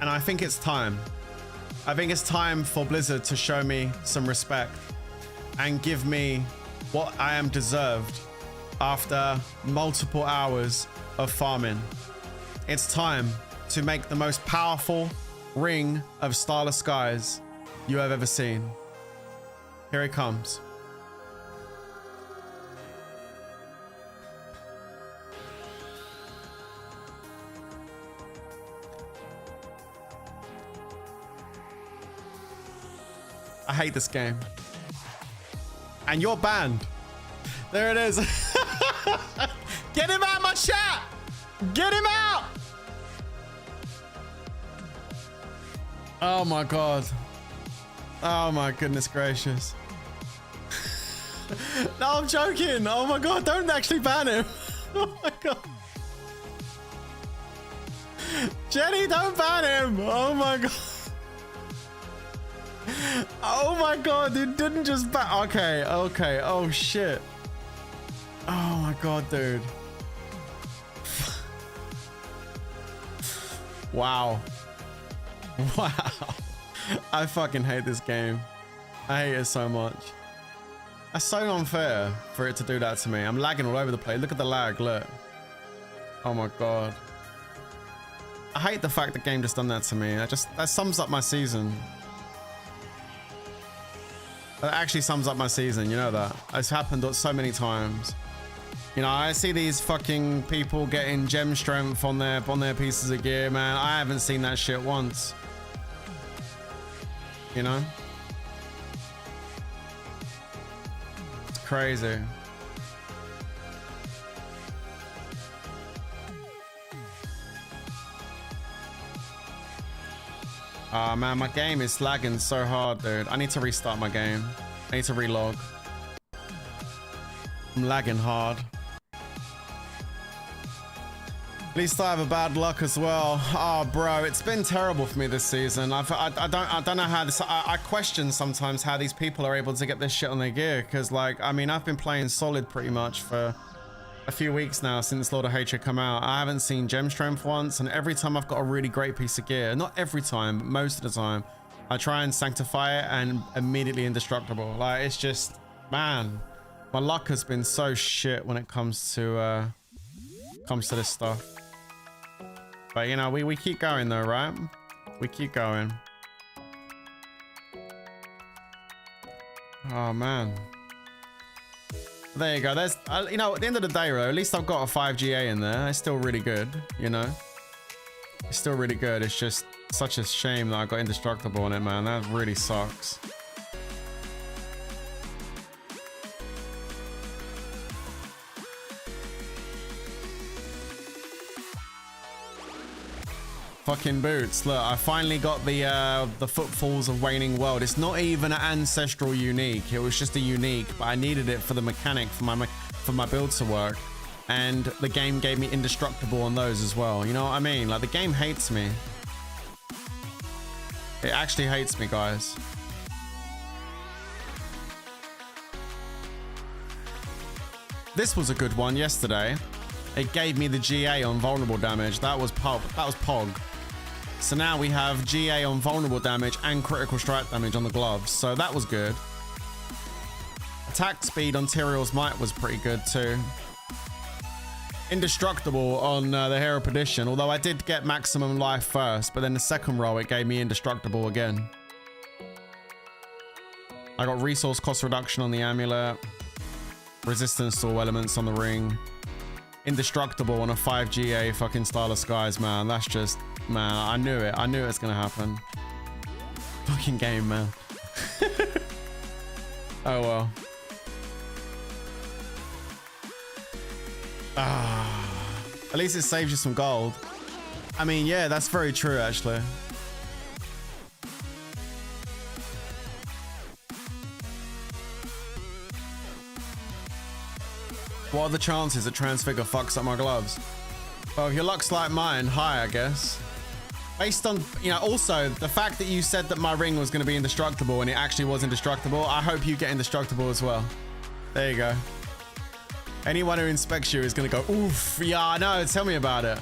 And I think it's time. I think it's time for Blizzard to show me some respect and give me what I am deserved after multiple hours of farming. It's time to make the most powerful Ring of Starless Skies you have ever seen. Here it comes. I hate this game. And you're banned. There it is. Get him out of my chat. Get him out. Oh my God. Oh my goodness gracious. No, I'm joking. Oh my God, don't actually ban him. Oh my God. Jenny, don't ban him. Oh my God. Oh my God, dude, didn't just ban. Okay. Oh shit. Oh my God, dude. Wow. Wow. I fucking hate this game. I hate it so much. That's so unfair for it to do that to me. I'm lagging all over the place. Look at the lag, look. Oh my God. I hate the fact the game just done that to me. That sums up my season. That actually sums up my season, you know that. It's happened so many times. You know, I see these fucking people getting gem strength on their pieces of gear, man. I haven't seen that shit once. You know? It's crazy. Ah, man, my game is lagging so hard, dude. I need to restart my game. I need to relog. I'm lagging hard. At least I have a bad luck as well. Oh, bro, it's been terrible for me this season. I don't know how this. I question sometimes how these people are able to get this shit on their gear, because, like, I mean, I've been playing solid pretty much for a few weeks now since Lord of Hatred come out. I haven't seen gem strength once, and every time I've got a really great piece of gear, not every time, but most of the time, I try and sanctify it and immediately indestructible. Like, it's just, man, My luck has been so shit when it comes to this stuff. But you know, we keep going though, right? We keep going. Oh man. There you go. There's, you know, at the end of the day, though, at least I've got a 5GA in there. It's still really good, you know? It's still really good. It's just such a shame that I got indestructible on it, man. That really sucks. Fucking boots. Look, I finally got the Footfalls of Waning World. It's not even an ancestral unique. It was just a unique, but I needed it for the mechanic for my build to work. And the game gave me indestructible on those as well. You know what I mean? Like, the game hates me. It actually hates me, guys. This was a good one yesterday. It gave me the GA on vulnerable damage. That was Pog. So now we have GA on vulnerable damage and critical strike damage on the gloves. So that was good. Attack speed on Tyrael's Might was pretty good too. Indestructible on the Hero Perdition, although I did get maximum life first, but then the second roll it gave me indestructible again. I got resource cost reduction on the amulet. Resistance to all elements on the ring. Indestructible on a 5GA fucking Starless Skies, man. That's just, man, I knew it. I knew it was gonna happen. Fucking game, man. Oh well. At least it saves you some gold. I mean, yeah, that's very true, actually. What are the chances that Transfigure fucks up my gloves? Well, if your luck's like mine, high, I guess. Based on, you know, also the fact that you said that my ring was going to be indestructible and it actually was indestructible, I hope you get indestructible as well. There you go. Anyone who inspects you is going to go, oof, yeah, I know, tell me about it.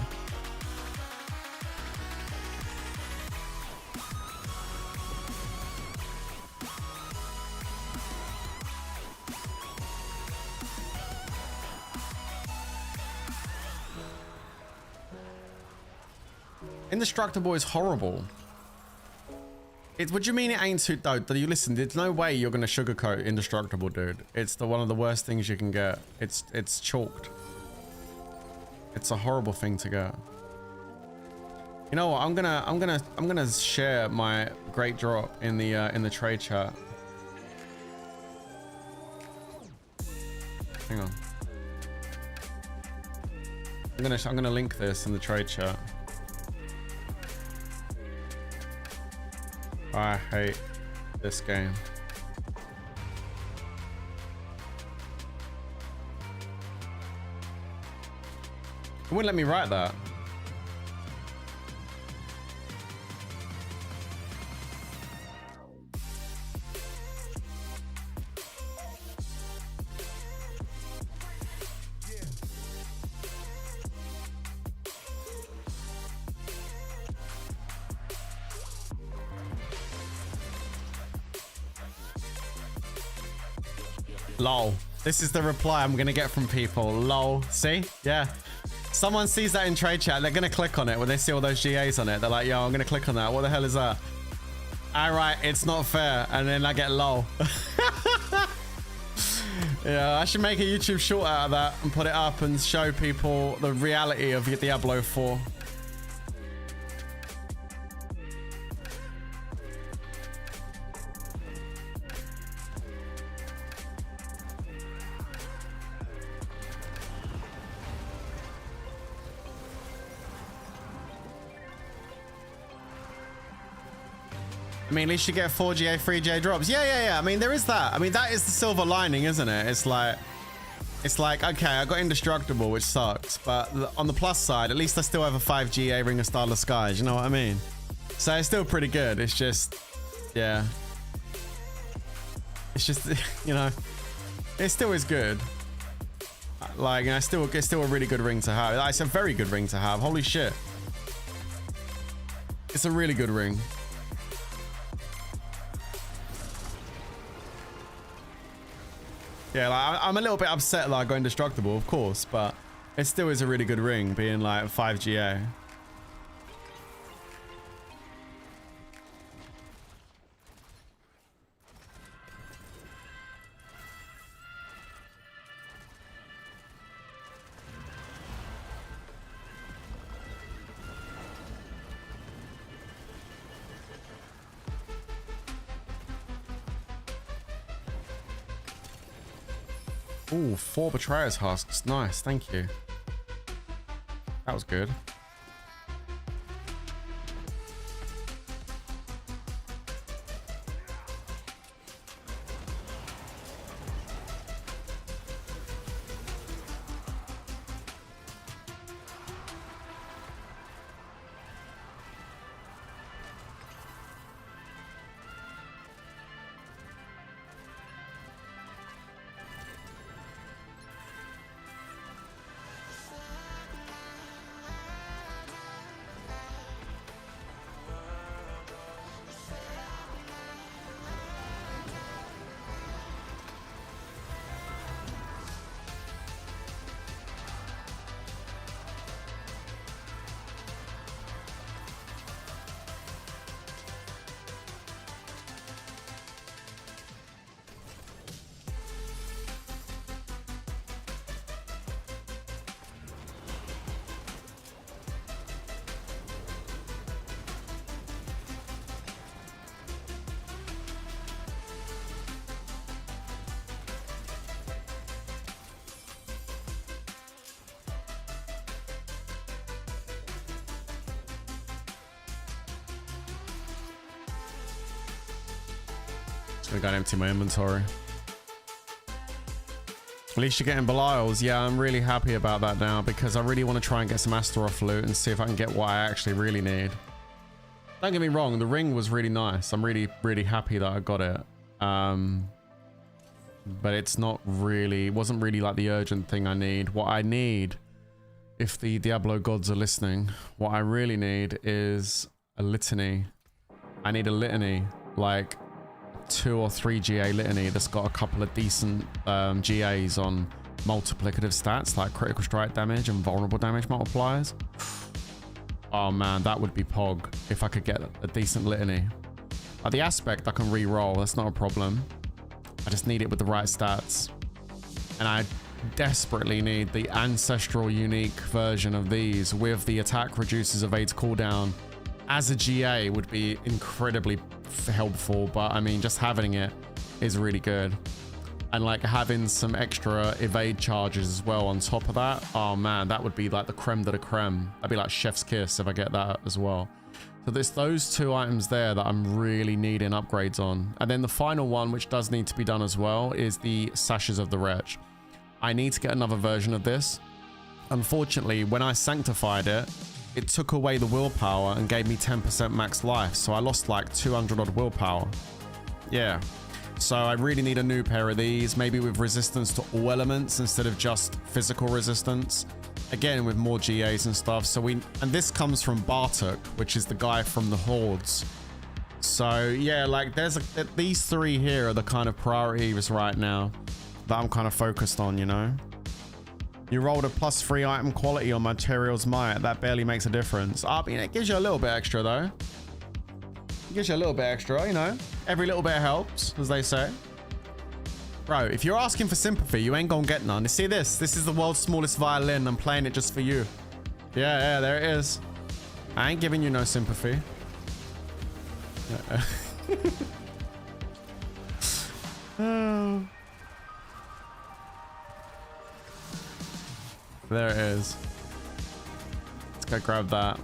Indestructible is horrible. What do you mean it ain't too dope? Do you listen? There's no way you're gonna sugarcoat indestructible, dude. It's one of the worst things you can get. It's chalked. It's a horrible thing to get. You know what? I'm gonna share my great drop in the trade chat. Hang on. I'm gonna link this in the trade chat. I hate this game. It wouldn't let me write that. Lol. This is the reply I'm gonna get from people. Lol. See? Yeah. Someone sees that in trade chat, they're gonna click on it when they see all those GAs on it. They're like, yo, I'm gonna click on that. What the hell is that? Alright, it's not fair. And then I get lol. Yeah, I should make a YouTube short out of that and put it up and show people the reality of Diablo 4. I mean, at least you get 4GA, 3GA drops. Yeah. I mean, there is that. I mean, that is the silver lining, isn't it? It's like, okay, I got indestructible, which sucks. But on the plus side, at least I still have a 5GA Ring of Starless Skies. You know what I mean? So it's still pretty good. It's just, yeah. It's just, you know, it still is good. Like, you know, it's still a really good ring to have. It's a very good ring to have. Holy shit. It's a really good ring. Yeah, like, I'm a little bit upset that I got indestructible, of course, but it still is a really good ring, being like 5 GA. Ooh, 4 Betrayer's Husks. Nice, thank you. That was good. I gotta empty my inventory. At least you're getting Belials. Yeah, I'm really happy about that now because I really want to try and get some Astaroth loot and see if I can get what I actually really need. Don't get me wrong, the ring was really nice. I'm really, really happy that I got it. But it's not really, it wasn't really like the urgent thing I need. What I need, if the Diablo gods are listening, what I really need is a litany. I need a litany, like 2 or 3 GA litany that's got a couple of decent GAs on multiplicative stats like critical strike damage and vulnerable damage multipliers. Oh man, that would be pog if I could get a decent litany. The aspect I can re-roll, that's not a problem. I just need it with the right stats. And I desperately need the ancestral unique version of these with the attack reduces evades cooldown as a GA would be incredibly helpful, but I mean just having it is really good, and like having some extra evade charges as well on top of that. Oh man, that would be like the creme de la creme. That'd be like chef's kiss if I get that as well. So there's those 2 items there that I'm really needing upgrades on. And then the final one, which does need to be done as well, is the Sashes of the Wretch. I need to get another version of this. Unfortunately, when I sanctified it, it took away the willpower and gave me 10% max life. So I lost like 200 odd willpower. Yeah. So I really need a new pair of these, maybe with resistance to all elements instead of just physical resistance. Again, with more GAs and stuff. So and this comes from Bartok, which is the guy from the Hordes. So yeah, like these 3 here are the kind of priorities right now that I'm kind of focused on, you know? You rolled a +3 item quality on Materials Might. That barely makes a difference. I mean, it gives you a little bit extra though. It gives you a little bit extra, you know? Every little bit helps, as they say. Bro, if you're asking for sympathy, you ain't gonna get none. You see this? This is the world's smallest violin. I'm playing it just for you. Yeah, there it is. I ain't giving you no sympathy. Oh. There it is. Let's go grab that.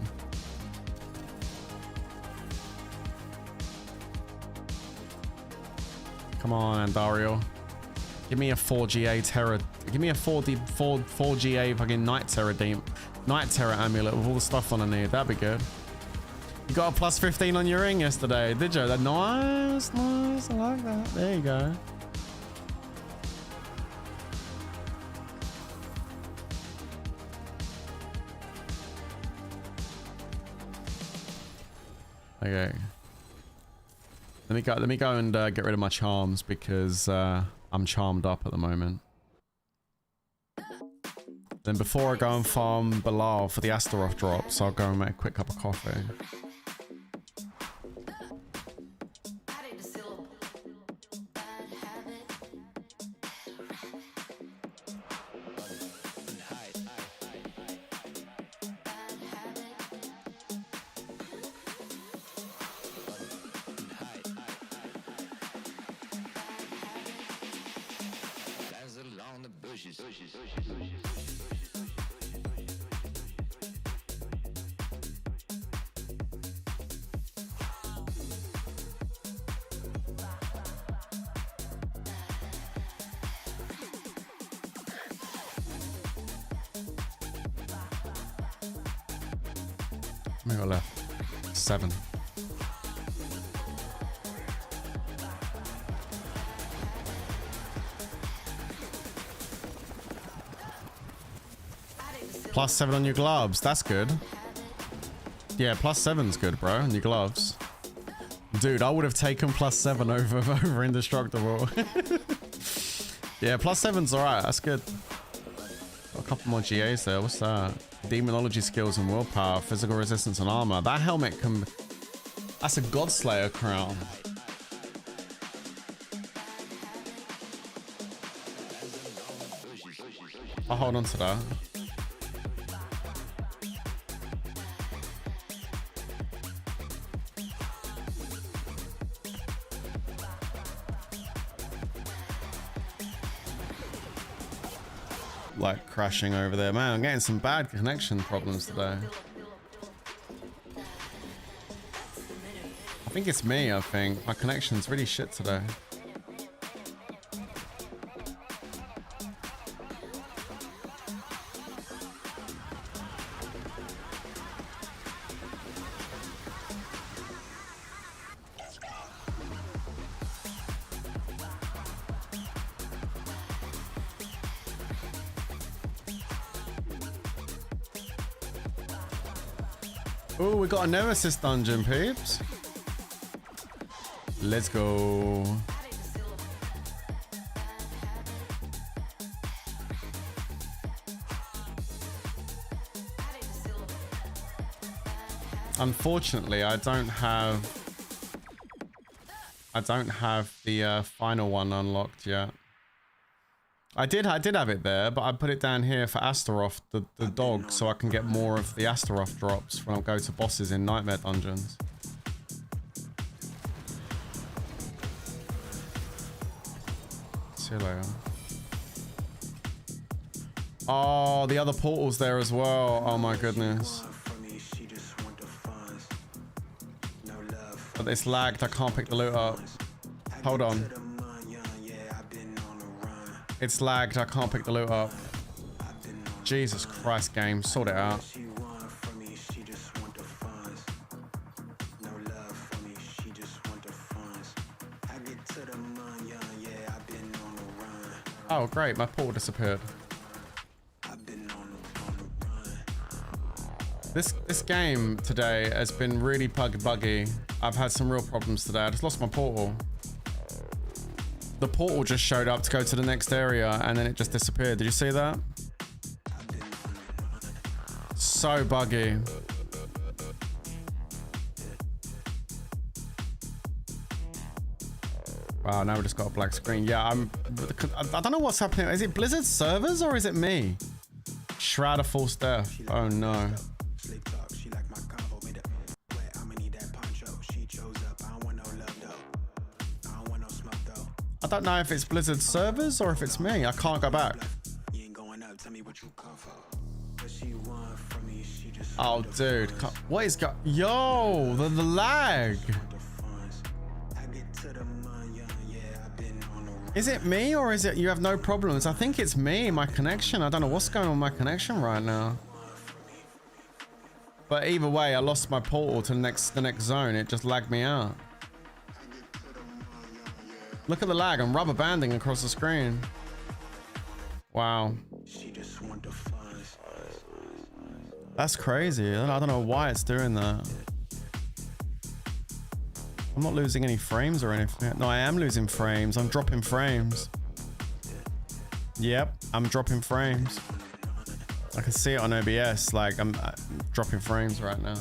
Come on, Andario. Give me a 4GA Terror. Give me a 4GA fucking Night Terror amulet with all the stuff on I need. That'd be good. You got a +15 on your ring yesterday, did you? That nice. I like that. There you go. Okay. Let me go and get rid of my charms because I I'm charmed up at the moment. Then before I go and farm Bilal for the Astaroth drops, I'll go and make a quick cup of coffee. How many got left? 7. +7 on your gloves. That's good. Yeah, +7's good, bro, on your gloves. Dude, I would have taken +7 over indestructible. Yeah, +7's alright. That's good. Got a couple more GAs there. What's that? Demonology skills and willpower, physical resistance and armor. That helmet can... That's a Godslayer crown. I'll hold on to that. Like crashing over there. Man, I'm getting some bad connection problems today. I think it's me, I think. My connection's really shit today. Oh, we got a Nemesis dungeon, peeps. Let's go. Unfortunately, I don't have the final one unlocked yet. I did have it there, but I put it down here for Astaroth, the dog, so I can get more of the Astaroth drops when I go to bosses in Nightmare dungeons. See you later. Oh, the other portal's there as well. Oh my goodness. But it's lagged, I can't pick the loot up. Hold on. It's lagged, I can't pick the loot up. Jesus Christ, game, sort it out. Oh great, my portal disappeared. This game today has been really buggy. I've had some real problems today. I just lost my portal. The portal just showed up to go to the next area and then it just disappeared. Did you see that? So buggy. Wow, now we just got a black screen. Yeah, I don't know what's happening. Is it Blizzard servers or is it me? Shroud of False Death. Oh no. I don't know if it's Blizzard servers or if it's me. I can't go back. Oh, dude. What is going... Yo, the lag. Is it me or is it you have no problems? I think it's me, my connection. I don't know what's going on with my connection right now. But either way, I lost my portal to the next zone. It just lagged me out. Look at the lag. I'm rubber banding across the screen. Wow. That's crazy. I don't know why it's doing that. I'm not losing any frames or anything. No, I am losing frames. I'm dropping frames. Yep, I'm dropping frames. I can see it on OBS, like I'm dropping frames right now.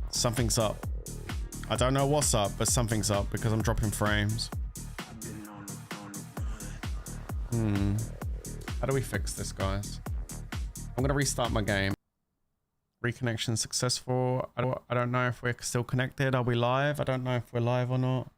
Something's up. I don't know what's up, but something's up because I'm dropping frames. How do we fix this, guys? I'm gonna restart my game. Reconnection successful. I don't know if we're still connected. Are we live? I don't know if we're live or not.